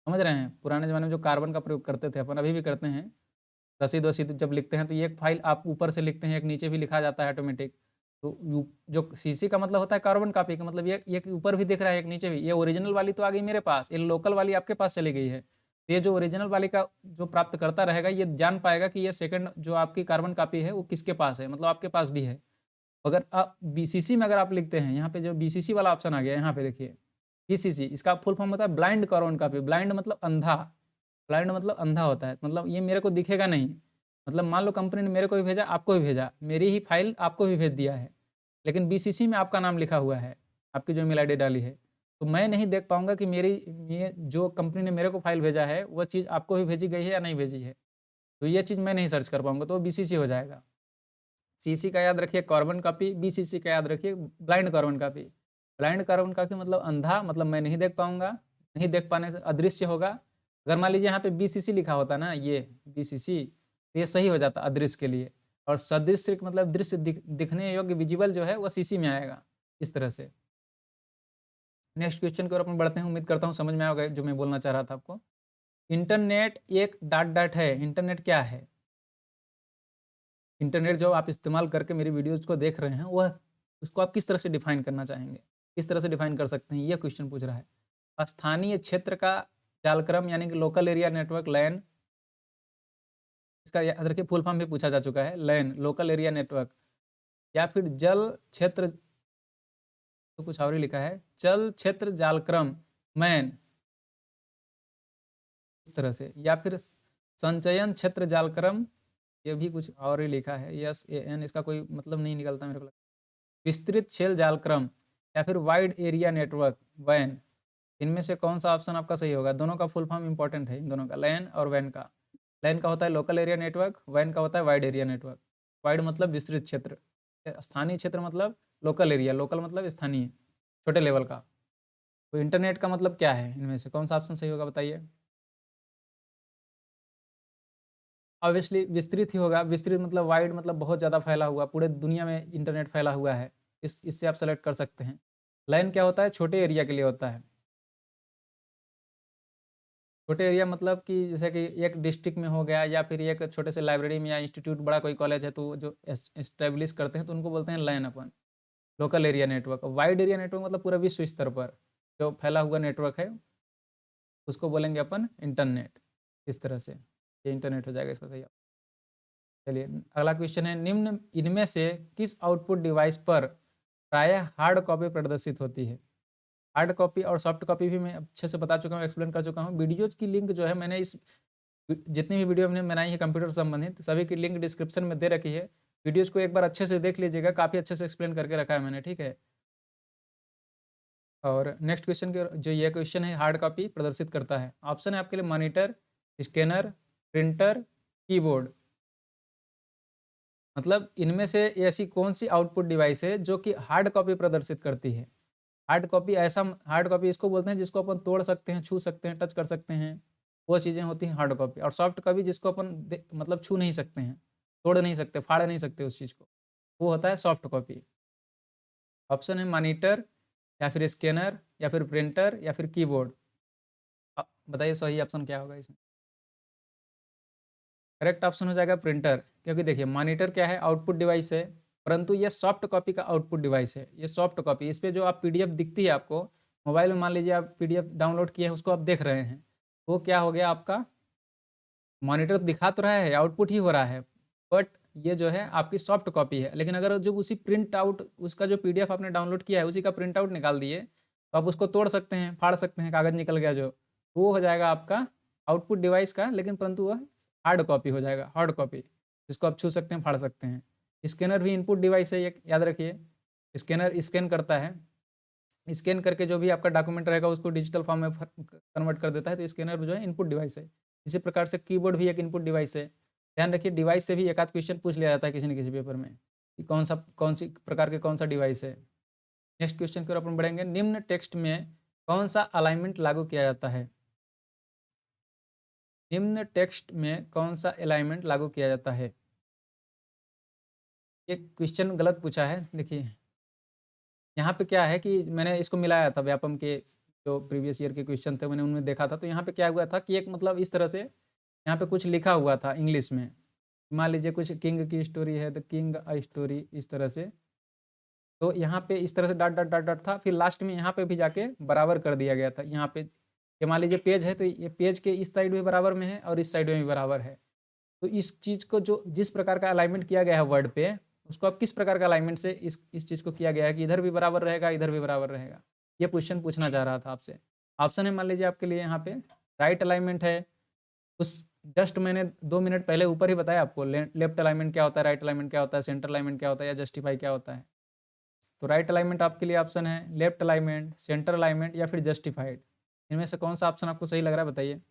Speaker 1: समझ रहे हैं? पुराने ज़माने में जो कार्बन का प्रयोग करते थे अपन अभी भी करते हैं, रसीद वसीद जब लिखते हैं तो ये एक फाइल आप ऊपर से लिखते हैं, एक नीचे भी लिखा जाता है ऑटोमेटिक। तो जो सीसी का मतलब होता है कार्बन कॉपी का मतलब ये एक ऊपर भी दिख रहा है एक नीचे भी, ये ओरिजिनल वाली तो आ गई मेरे पास, ये लोकल वाली आपके पास चली गई है। तो ये जो ओरिजिनल वाली का जो प्राप्त करता रहेगा ये जान पाएगा कि ये सेकंड जो आपकी कार्बन कॉपी है वो किसके पास है, मतलब आपके पास भी है। अगर आप बीसीसी में अगर आप लिखते हैं, यहाँ पे जो बीसीसी वाला ऑप्शन आ गया यहाँ पे देखिए, बीसीसी इसका फुल फॉर्म होता है ब्लाइंड कार्बन कॉपी। ब्लाइंड मतलब अंधा, ब्लाइंड मतलब अंधा होता है, मतलब ये मेरे को दिखेगा नहीं। मतलब मान लो कंपनी ने मेरे को भी भेजा आपको भी भेजा, मेरी ही फाइल आपको भी भेज दिया है, लेकिन बीसीसी में आपका नाम लिखा हुआ है, आपकी जो ईमेल आईडी डाली है, तो मैं नहीं देख पाऊंगा कि मेरी ये जो कंपनी ने मेरे को फाइल भेजा है वह चीज़ आपको भी भेजी गई है या नहीं भेजी है। तो ये चीज़ मैं नहीं सर्च कर पाऊंगा, तो वो बीसीसी हो जाएगा। सीसी का याद रखिए कार्बन कॉपी, बीसीसी का याद रखिए blind carbon copy. Blind carbon copy मतलब अंधा, मतलब मैं नहीं देख पाऊंगा, नहीं देख पाने से अदृश्य होगा। अगर मान लीजिए यहाँ पे बीसीसी लिखा होता ना, ये बीसीसी, तो ये सही हो जाता अदृश्य के लिए। और सदृश्य मतलब दृश्य दिखने योग्य विजिबल जो है वो सीसी में आएगा, इस तरह से। नेक्स्ट क्वेश्चन की ओर अपन बढ़ते हैं, उम्मीद करता हूँ समझ में आ गया जो मैं बोलना चाह रहा था आपको। इंटरनेट एक डॉट डॉट है, इंटरनेट क्या है? इंटरनेट जो आप इस्तेमाल करके मेरी वीडियोज़ को देख रहे हैं वह उसको आप किस तरह से डिफाइन करना चाहेंगे? किस तरह से डिफाइन कर सकते हैं, ये क्वेश्चन पूछ रहा है। स्थानीय क्षेत्र का जालक्रम यानी कि लोकल एरिया नेटवर्क लैन, इसका याद रखिए फुल फॉर्म भी पूछा जा चुका है, लैन लोकल एरिया नेटवर्क, या फिर जल क्षेत्र, तो कुछ और ही लिखा है, जल क्षेत्र जालक्रम मैन, इस तरह से, या फिर संचयन क्षेत्र जालक्रम, ये भी कुछ और ही लिखा है, SAN, इसका कोई मतलब नहीं निकलता मेरे को लगता है। विस्तृत शेल जालक्रम या फिर वाइड एरिया नेटवर्क वैन, इनमें से कौन सा ऑप्शन आपका सही होगा? दोनों का फुल फॉर्म इंपॉर्टेंट है इन दोनों का, लैन और वैन का। लैन का होता है लोकल एरिया नेटवर्क, वैन का होता है वाइड एरिया नेटवर्क। वाइड मतलब विस्तृत क्षेत्र, स्थानीय क्षेत्र मतलब लोकल एरिया, लोकल मतलब स्थानीय, छोटे लेवल का। तो इंटरनेट का मतलब क्या है? इनमें से कौन सा ऑप्शन सही होगा बताइए? ऑब्वियसली विस्तृत ही होगा। विस्तृत मतलब वाइड मतलब बहुत ज़्यादा फैला हुआ, पूरे दुनिया में इंटरनेट फैला हुआ है, इससे आप सेलेक्ट कर सकते हैं। लाइन क्या होता है? छोटे एरिया के लिए होता है। छोटे एरिया मतलब कि जैसे कि एक डिस्ट्रिक्ट में हो गया, या फिर एक छोटे से लाइब्रेरी में या इंस्टीट्यूट, बड़ा कोई कॉलेज है तो जो एस्टेब्लिश करते हैं तो उनको बोलते हैं लाइन अपन, local area network. Wide area network मतलब पूरा विश्व स्तर पर जो फैला हुआ नेटवर्क है उसको बोलेंगे अपन इंटरनेट। इस तरह से ये इंटरनेट हो जाएगा इसका सही। चलिए अगला क्वेश्चन है, निम्न इनमें से किस आउटपुट डिवाइस पर प्रायः हार्ड कॉपी प्रदर्शित होती है? हार्ड कॉपी और सॉफ्ट कॉपी भी मैं अच्छे से बता चुका हूँ, एक्सप्लेन कर चुका हूँ। वीडियोज की लिंक जो है मैंने इस जितनी भी वीडियो मैंने बनाई है कंप्यूटर संबंधित, सभी की लिंक डिस्क्रिप्शन में दे रखी है। वीडियोज को एक बार अच्छे से देख लीजिएगा, काफ़ी अच्छे से एक्सप्लेन करके रखा है मैंने, ठीक है। और नेक्स्ट क्वेश्चन के जो ये क्वेश्चन है, हार्ड कॉपी प्रदर्शित करता है। ऑप्शन है आपके लिए मॉनिटर, स्कैनर, प्रिंटर, कीबोर्ड। मतलब इनमें से ऐसी कौन सी आउटपुट डिवाइस है जो कि हार्ड कॉपी प्रदर्शित करती है? हार्ड कॉपी ऐसा, हार्ड कॉपी इसको बोलते हैं जिसको अपन तोड़ सकते हैं, छू सकते हैं, टच कर सकते हैं, वो चीज़ें होती हैं हार्ड कॉपी। और सॉफ्ट कॉपी जिसको अपन मतलब छू नहीं सकते हैं, तोड़ नहीं सकते, फाड़ नहीं सकते उस चीज़ को, वो होता है सॉफ्ट कॉपी। ऑप्शन है मॉनिटर, या फिर स्कैनर, या फिर प्रिंटर, या फिर कीबोर्ड। आप बताइए सही ऑप्शन क्या होगा इसमें? करेक्ट ऑप्शन हो जाएगा प्रिंटर, क्योंकि देखिए मॉनिटर क्या है? आउटपुट डिवाइस है, परंतु ये सॉफ्ट कॉपी का आउटपुट डिवाइस है। ये सॉफ्ट कॉपी, इस पर जो आप PDF दिखती है आपको मोबाइल में, मान लीजिए आप PDF डाउनलोड किए हैं, उसको आप देख रहे हैं, वो क्या हो गया आपका? मॉनिटर दिखा तो रहा है, आउटपुट ही हो रहा है, बट ये जो है आपकी सॉफ्ट कॉपी है। लेकिन अगर जो उसी प्रिंट आउट, उसका जो PDF आपने डाउनलोड किया है उसी का प्रिंट आउट निकाल दिए, तो आप उसको तोड़ सकते हैं, फाड़ सकते हैं, कागज़ निकल गया जो, वो हो जाएगा आपका आउटपुट डिवाइस का, लेकिन परंतु वह हार्ड कॉपी हो जाएगा, हार्ड कॉपी, जिसको आप छू सकते हैं, फाड़ सकते हैं। स्कैनर भी इनपुट डिवाइस है, ये याद रखिए। स्कैनर स्कैन करता है, स्कैन करके जो भी आपका डॉक्यूमेंट रहेगा उसको डिजिटल फॉर्म में कन्वर्ट कर देता है, तो स्कैनर जो है इनपुट डिवाइस है। इसी प्रकार से कीबोर्ड भी एक इनपुट डिवाइस है। ध्यान रखिए डिवाइस से भी एक आध क्वेश्चन पूछ लिया जाता है किसी न किसी पेपर में, कि कौन सी प्रकार के कौन सा डिवाइस है। नेक्स्ट क्वेश्चन की ओर अपन बढ़ेंगे, निम्न टेक्स्ट में कौन सा अलाइनमेंट लागू किया जाता है? निम्न टेक्स्ट में कौन सा अलाइनमेंट लागू किया जाता है? ये क्वेश्चन गलत पूछा है। देखिए यहाँ पे क्या है कि मैंने इसको मिलाया था व्यापम के जो प्रीवियस ईयर के क्वेश्चन थे, मैंने उनमें देखा था। तो यहाँ पे क्या हुआ था कि एक मतलब इस तरह से यहाँ पे कुछ लिखा हुआ था इंग्लिश में, मान लीजिए कुछ किंग की स्टोरी है, द किंग अ स्टोरी, इस तरह से। तो यहाँ पे इस तरह से डॉट डॉट डॉट डॉट था, फिर लास्ट में यहाँ पे भी जाके बराबर कर दिया गया था। यहाँ पे ये मान लीजिए पेज है, तो ये पेज के इस साइड भी बराबर में है और इस साइड में भी बराबर है। तो इस चीज़ को जो जिस प्रकार का अलाइनमेंट किया गया है वर्ड पे, उसको अब किस प्रकार का अलाइनमेंट से इस चीज़ को किया गया है कि इधर भी बराबर रहेगा, इधर भी बराबर रहेगा। ये क्वेश्चन पूछना चाह रहा था आपसे। ऑप्शन है मान लीजिए आपके लिए यहाँ पे राइट अलाइनमेंट है, उस जस्ट मैंने 2 मिनट पहले ऊपर ही बताया आपको, लेफ्ट अलाइनमेंट क्या होता है, राइट अलाइनमेंट क्या होता है, सेंटर अलाइनमेंट क्या होता है, या जस्टिफाई क्या होता है। तो राइट अलाइनमेंट आपके लिए ऑप्शन है लेफ्ट अलाइनमेंट, सेंटर अलाइनमेंट, या फिर जस्टिफाइड। इनमें से कौन सा ऑप्शन आपको सही लग रहा है बताइए?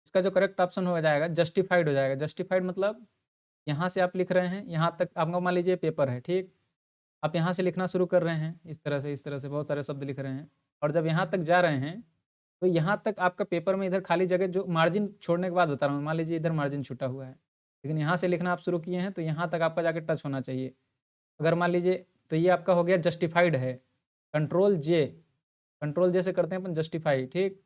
Speaker 1: इसका जो करेक्ट ऑप्शन हो जाएगा जस्टिफाइड हो जाएगा। जस्टिफाइड मतलब यहाँ से आप लिख रहे हैं, यहाँ तक आपका मान लीजिए पेपर है, ठीक, आप यहाँ से लिखना शुरू कर रहे हैं, इस तरह से बहुत सारे शब्द लिख रहे हैं, और जब यहाँ तक जा रहे हैं तो यहाँ तक आपका पेपर में इधर खाली जगह जो मार्जिन छोड़ने के बाद बता रहा हूँ, मान लीजिए इधर मार्जिन छूटा हुआ है, लेकिन यहाँ से लिखना आप शुरू किए हैं तो यहाँ तक आपका जाके टच होना चाहिए। अगर मान लीजिए, तो ये आपका हो गया जस्टिफाइड है। कंट्रोल जे से करते हैं अपन जस्टिफाई, ठीक।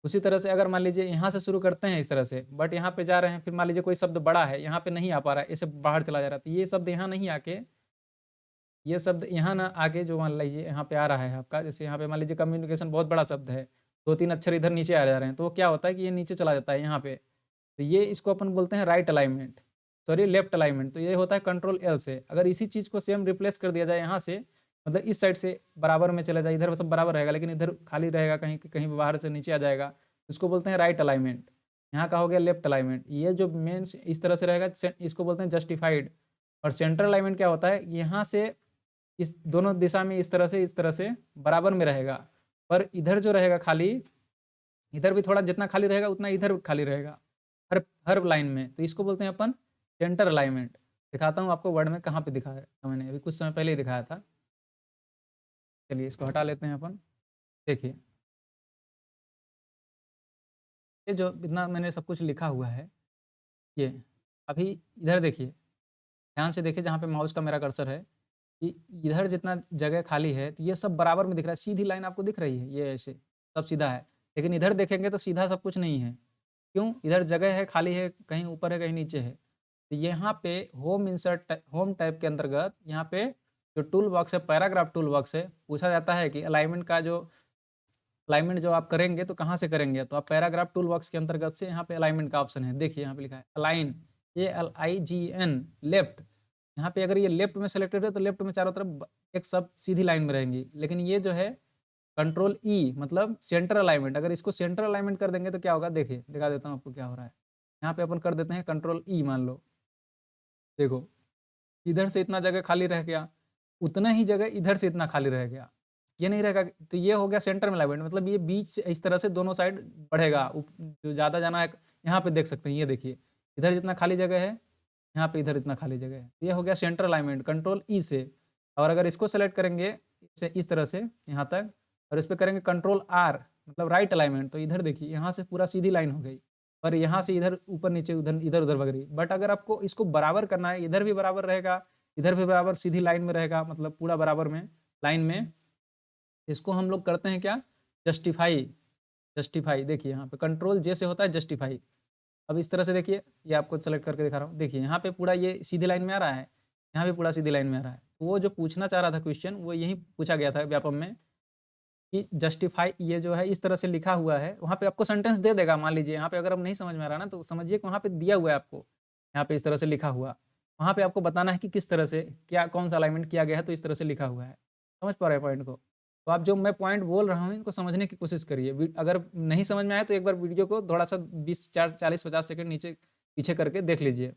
Speaker 1: उसी तरह से अगर मान लीजिए यहाँ से शुरू करते हैं इस तरह से, बट यहाँ पे जा रहे हैं, फिर मान लीजिए कोई शब्द बड़ा है, यहाँ पे नहीं आ पा रहा है, इसे बाहर चला जा रहा है, तो ये शब्द यहाँ नहीं आके ये शब्द यहाँ ना आगे जो मान लीजिए यहाँ पे आ रहा है आपका, जैसे यहाँ पे मान लीजिए कम्युनिकेशन बहुत बड़ा शब्द है, 2-3 अक्षर इधर नीचे आ जा रहे हैं, तो वो क्या होता है कि ये नीचे चला जाता है यहाँ पे, तो ये इसको अपन बोलते हैं right alignment, sorry left alignment. तो ये होता है कंट्रोल एल से। अगर इसी चीज़ को सेम रिप्लेस कर दिया जाए यहाँ से, मतलब इस साइड से बराबर में चला जाए, इधर सब बराबर रहेगा लेकिन इधर खाली रहेगा, कहीं कहीं बाहर से नीचे आ जाएगा, इसको बोलते हैं राइट अलाइनमेंट। यहाँ का हो गया लेफ्ट अलाइनमेंट। ये जो मेन इस तरह से रहेगा, इसको बोलते हैं जस्टिफाइड। और सेंट्रल अलाइनमेंट क्या होता है, यहाँ से इस दोनों दिशा में इस तरह से बराबर में रहेगा, पर इधर जो रहेगा खाली, इधर भी थोड़ा जितना खाली रहेगा उतना इधर खाली रहेगा हर हर लाइन में, तो इसको बोलते हैं अपन सेंटर अलाइनमेंट। दिखाता हूँ आपको वर्ड में कहाँ पे दिखाया था, मैंने अभी कुछ समय पहले ही दिखाया था। चलिए इसको हटा लेते हैं अपन। देखिए ये जो इतना मैंने सब कुछ लिखा हुआ है, ये अभी इधर देखिए, ध्यान से देखिए जहाँ पे माउस का मेरा कर्सर है, कि इधर जितना जगह खाली है तो ये सब बराबर में दिख रहा है, सीधी लाइन आपको दिख रही है, ये ऐसे सब सीधा है। लेकिन इधर देखेंगे तो सीधा सब कुछ नहीं है। क्यों? इधर जगह है, खाली है, कहीं ऊपर है कहीं नीचे है। तो यहाँ पे होम टाइप के अंतर्गत यहाँ पे जो टूल बॉक्स है, पैराग्राफ टूल बॉक्स है, पूछा जाता है कि अलाइनमेंट जो आप करेंगे तो कहाँ से करेंगे, तो आप पैराग्राफ टूल बॉक्स के अंतर्गत से यहाँ पे अलाइनमेंट का ऑप्शन है। देखिए यहाँ पे लिखा है अलाइन, ALIGN लेफ्ट। यहाँ पे अगर ये लेफ्ट में सेलेक्टेड है तो लेफ्ट में चारों तरफ एक सब सीधी लाइन में रहेंगी, लेकिन ये जो है कंट्रोल E मतलब सेंटर अलाइनमेंट। अगर इसको सेंटर अलाइनमेंट कर देंगे तो क्या होगा, देखिए दिखा देता हूँ आपको क्या हो रहा है। यहाँ पे अपन कर देते हैं कंट्रोल E, मान लो, देखो इधर से इतना जगह खाली रह गया, उतना ही जगह इधर से इतना खाली रह गया, ये नहीं रहेगा। तो ये हो गया सेंटर में अलाइनमेंट, मतलब ये बीच से इस तरह से दोनों साइड बढ़ेगा, जो ज़्यादा जाना है यहाँ पे देख सकते हैं, ये देखिए इधर जितना खाली जगह है, यहाँ पे इधर इतना खाली जगह है, ये हो गया सेंटर अलाइनमेंट कंट्रोल E से। और अगर इसको सेलेक्ट करेंगे इस तरह से यहाँ तक, और इस पर करेंगे कंट्रोल R मतलब राइट अलाइनमेंट, तो इधर देखिए यहाँ से पूरा सीधी लाइन हो गई, और यहाँ से इधर ऊपर नीचे उधर इधर उधर भग रही। बट अगर आपको इसको बराबर करना है, इधर भी बराबर रहेगा, इधर भी बराबर सीधी लाइन में रहेगा, मतलब पूरा बराबर में लाइन में, इसको हम लोग करते हैं क्या, जस्टिफाई। देखिए यहाँ पे कंट्रोल J से होता है जस्टिफाई। अब इस तरह से देखिए, ये आपको सेलेक्ट करके दिखा रहा हूँ, देखिए यहाँ पे पूरा ये सीधी लाइन में आ रहा है, यहाँ पे पूरा सीधी लाइन में आ रहा है। तो वो जो पूछना चाह रहा था क्वेश्चन, वो यही पूछा गया था व्यापम में, कि जस्टिफाई ये जो है इस तरह से लिखा हुआ है, वहाँ पे आपको सेंटेंस दे देगा। मान लीजिए यहाँ पे अगर अब नहीं समझ में आ रहा ना, तो समझिए कि वहाँ पे दिया हुआ है आपको, यहाँ पे इस तरह से लिखा हुआ, वहाँ पे आपको बताना है कि किस तरह से क्या कौन सा अलाइनमेंट किया गया है, तो इस तरह से लिखा हुआ है। समझ पा रहे हैं पॉइंट को? तो आप जो मैं पॉइंट बोल रहा हूँ इनको समझने की कोशिश करिए। अगर नहीं समझ में आए तो एक बार वीडियो को थोड़ा सा 40-50 सेकंड नीचे पीछे करके देख लीजिए,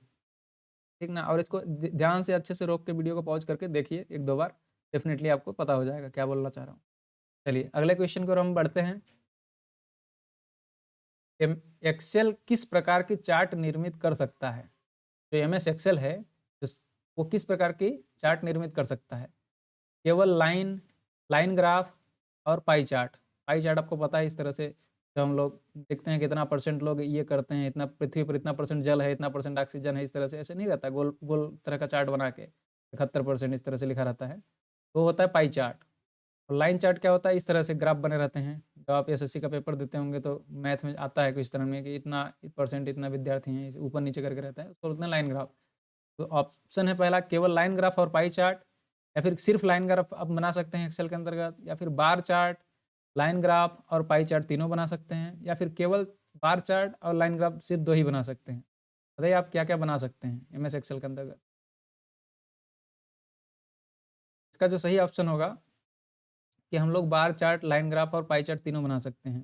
Speaker 1: ठीक ना। और इसको ध्यान से अच्छे से रोक के वीडियो को पॉज करके देखिए 1-2 बार, डेफिनेटली आपको पता हो जाएगा क्या बोलना चाह रहा हूँ। चलिए अगले क्वेश्चन की ओर हम बढ़ते हैं। एक्सेल किस प्रकार की चार्ट निर्मित कर सकता है? जो MS एक्सेल है वो किस प्रकार की चार्ट निर्मित कर सकता है? केवल लाइन ग्राफ और पाई चार्ट। पाई चार्ट आपको पता है, इस तरह से जो हम लोग देखते हैं कितना % लोग ये करते हैं, इतना पृथ्वी पर इतना % जल है, इतना % ऑक्सीजन है, इस तरह से ऐसे नहीं रहता, गोल गोल तरह का चार्ट बना के 71% इस तरह से लिखा रहता है, वो होता है पाई चार्ट। और लाइन चार्ट क्या होता है, इस तरह से ग्राफ बने रहते हैं। जब आप SSC का पेपर देते होंगे तो मैथ में आता है कुछ तरह में कि इतना % इतना विद्यार्थी हैं, ऊपर नीचे करके रहता है, उसको बोलते हैं लाइन ग्राफ। तो ऑप्शन है पहला केवल लाइन ग्राफ और पाई चार्ट, या फिर सिर्फ लाइन ग्राफ आप बना सकते हैं एक्सेल के अंतर्गत, या फिर बार चार्ट, लाइन ग्राफ और पाई चार्ट तीनों बना सकते हैं, या फिर केवल बार चार्ट और लाइन ग्राफ सिर्फ 2 ही बना सकते हैं। बताइए आप क्या क्या बना सकते हैं MS एक्सेल के अंतर्गत? इसका जो सही ऑप्शन होगा कि हम लोग बार चार्ट, लाइन ग्राफ और पाई चार्ट तीनों बना सकते हैं।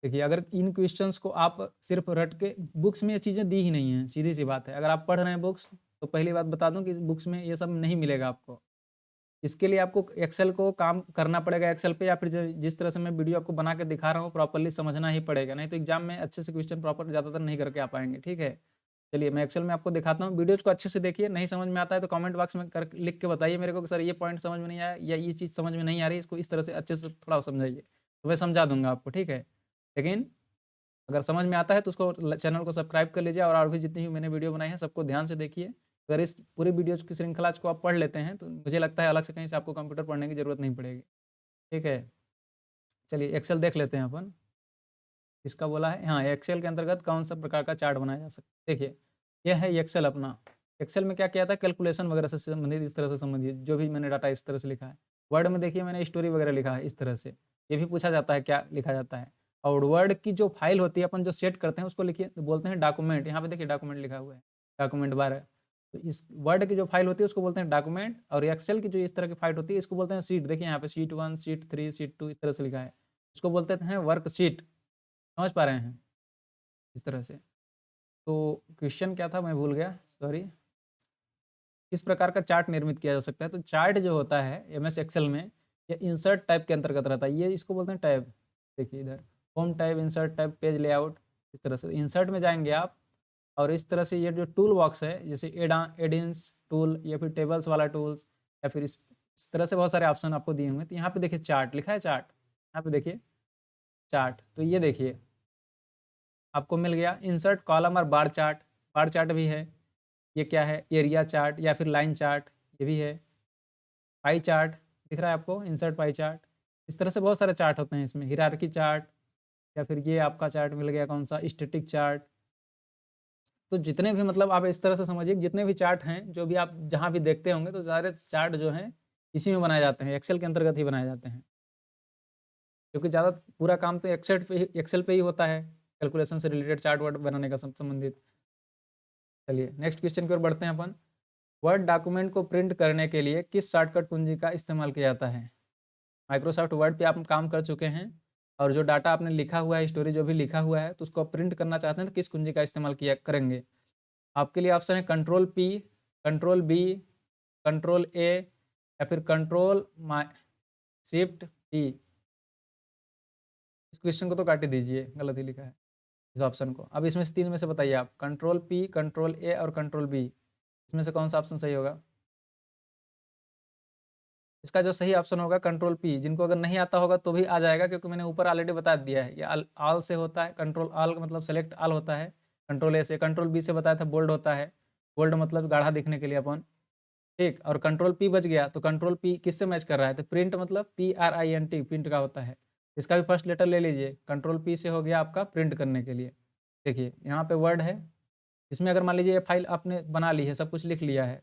Speaker 1: देखिए अगर इन क्वेश्चंस को आप सिर्फ रट के, बुक्स में ये चीज़ें दी ही नहीं हैं, सीधी सी बात है। अगर आप पढ़ रहे हैं बुक्स, तो पहली बात बता दूं कि बुक्स में ये सब नहीं मिलेगा आपको। इसके लिए आपको एक्सेल को काम करना पड़ेगा एक्सेल पे, या फिर जिस तरह से मैं वीडियो आपको बना के दिखा रहा हूँ प्रॉपरली समझना ही पड़ेगा, नहीं तो एग्जाम में अच्छे से क्वेश्चन प्रॉपर ज़्यादातर नहीं करके आ पाएंगे, ठीक है। चलिए मैं एक्सेल में आपको दिखाता हूँ, वीडियोज़ को अच्छे से देखिए। नहीं समझ में आता है तो कमेंट बॉक्स में लिख के बताइए मेरे को कि सर ये पॉइंट समझ में नहीं आया, या ये चीज़ समझ में नहीं आ रही, इसको इस तरह से अच्छे से थोड़ा समझाइए, तो मैं समझा दूंगा आपको, ठीक है। लेकिन अगर समझ में आता है तो उसको चैनल को सब्सक्राइब कर लीजिए, और भी जितनी भी मैंने वीडियो बनाई है सबको ध्यान से देखिए। अगर इस पूरी वीडियोज़ की श्रृंखला को आप पढ़ लेते हैं तो मुझे लगता है अलग से कहीं से आपको कंप्यूटर पढ़ने की ज़रूरत नहीं पड़ेगी, ठीक है। चलिए एक्सेल देख लेते हैं अपन, इसका बोला है। हाँ, एक्सेल के अंतर्गत कौन सा प्रकार का चार्ट बनाया जा सकता है। देखिए यह है एक्सेल अपना, एक्सेल में क्या किया था, कैलकुलेशन वगैरह से संबंधित, इस तरह से संबंधित जो भी मैंने डाटा इस तरह से लिखा है। वर्ड में देखिए मैंने स्टोरी वगैरह लिखा है इस तरह से, ये भी पूछा जाता है क्या लिखा जाता है। और वर्ड की जो फाइल होती है अपन जो सेट करते हैं उसको लिखिए, बोलते हैं डॉक्यूमेंट। यहाँ पे देखिए डॉक्यूमेंट लिखा हुआ है, डॉक्यूमेंट 12। तो इस वर्ड की जो फाइल होती है उसको बोलते हैं डॉक्यूमेंट, और एक्सेल की जो इस तरह की फाइल होती है इसको बोलते हैं शीट। देखिए यहाँ पे शीट 1, शीट 3, शीट 2 इस तरह से लिखा है, उसको बोलते हैं वर्क शीट। समझ पा रहे हैं इस तरह से। तो क्वेश्चन क्या था मैं भूल गया, सॉरी। किस प्रकार का चार्ट निर्मित किया जा सकता है? तो चार्ट जो होता है एमएस एक्सेल में, ये इंसर्ट टाइप के अंतर्गत रहता है, ये इसको बोलते हैं टैब। देखिए इधर home tab, insert tab, page layout, इस तरह से इंसर्ट में जाएंगे आप, और इस तरह से ये जो टूल बॉक्स है जैसे एडिंस टूल या फिर टेबल्स वाला टूल्स, या फिर इस तरह से बहुत सारे ऑप्शन आपको दिए होंगे। तो यहाँ पे देखिए चार्ट लिखा है, चार्ट यहाँ पे देखिए चार्ट। तो ये देखिए आपको मिल गया इंसर्ट कॉलम और बार चार्ट, बार चार्ट भी है। ये क्या है, एरिया चार्ट या फिर लाइन चार्ट, ये भी है। पाई चार्ट दिख रहा है आपको, इंसर्ट पाई चार्ट। इस तरह से बहुत सारे चार्ट होते हैं इसमें, हिरार्की चार्ट, या फिर ये आपका चार्ट मिल गया कौन सा, स्टैटिक चार्ट। तो जितने भी मतलब आप इस तरह से समझिए, जितने भी चार्ट हैं जो भी आप जहाँ भी देखते होंगे, तो सारे चार्ट जो हैं इसी में बनाए जाते हैं, एक्सेल के अंतर्गत ही बनाए जाते हैं, क्योंकि ज़्यादा पूरा काम तो एक्सेल पे ही होता है, कैलकुलेशन से रिलेटेड चार्ट वर्ड बनाने का संबंधित। चलिए नेक्स्ट क्वेश्चन की ओर बढ़ते हैं अपन। वर्ड डॉक्यूमेंट को प्रिंट करने के लिए किस शॉर्टकट कुंजी का इस्तेमाल किया जाता है? माइक्रोसॉफ्ट वर्ड पे आप काम कर चुके हैं, और जो डाटा आपने लिखा हुआ है, स्टोरी जो भी लिखा हुआ है, तो उसको आप प्रिंट करना चाहते हैं तो किस कुंजी का इस्तेमाल किया करेंगे? आपके लिए ऑप्शन है control P, control B, control A, या फिर कंट्रोल शिफ्ट ई। इस क्वेश्चन को तो काट ही दीजिए, गलत ही लिखा है इस ऑप्शन को। अब इसमें से तीन में से बताइए आप, कंट्रोल पी, कंट्रोल ए और कंट्रोल बी, इसमें से कौन सा ऑप्शन सही होगा? इसका जो सही ऑप्शन होगा कंट्रोल पी। जिनको अगर नहीं आता होगा तो भी आ जाएगा, क्योंकि मैंने ऊपर ऑलरेडी बता दिया है। ये ऑल से होता है, कंट्रोल ऑल का मतलब सेलेक्ट ऑल होता है। कंट्रोल ए से, कंट्रोल बी से बताया था बोल्ड होता है, बोल्ड मतलब गाढ़ा दिखने के लिए अपन, ठीक। और कंट्रोल पी बच गया, तो कंट्रोल पी किससे मैच कर रहा है? तो प्रिंट मतलब PRINT, प्रिंट का होता है। इसका भी फर्स्ट लेटर ले लीजिए, कंट्रोल पी से हो गया आपका प्रिंट करने के लिए। देखिए यहाँ पे वर्ड है, इसमें अगर मान लीजिए ये फाइल आपने बना ली है, सब कुछ लिख लिया है।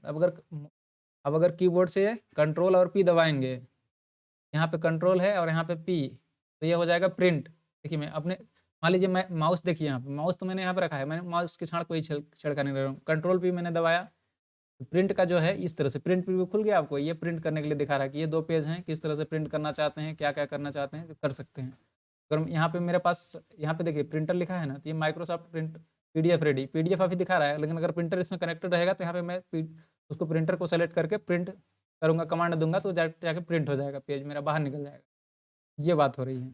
Speaker 1: अब अगर कीबोर्ड से कंट्रोल और पी दबाएंगे, यहाँ पे कंट्रोल है और यहाँ पे पी, तो ये हो जाएगा प्रिंट। देखिए मैं अपने, मान लीजिए मैं माउस, देखिए यहाँ पे माउस तो मैंने यहाँ पे रखा है, मैंने माउस की छाड़ कोई छेड़खानी नहीं कर रहा हूँ। कंट्रोल पी मैंने दबाया, तो प्रिंट का जो है इस तरह से प्रिंट प्रीव्यू खुल गया आपको। ये प्रिंट करने के लिए दिखा रहा है कि ये 2 पेज हैं, किस तरह से प्रिंट करना चाहते हैं, क्या क्या करना चाहते हैं, तो कर सकते हैं। अगर यहाँ पे मेरे पास, यहाँ पे देखिए प्रिंटर लिखा है ना, तो ये Microsoft print PDF ready, PDF अभी दिखा रहा है, लेकिन अगर प्रिंटर इसमें कनेक्टेड रहेगा तो यहाँ पे मैं उसको प्रिंटर को सेलेक्ट करके प्रिंट करूँगा, कमांड दूंगा, तो जाके प्रिंट हो जाएगा, पेज मेरा बाहर निकल जाएगा। ये बात हो रही है,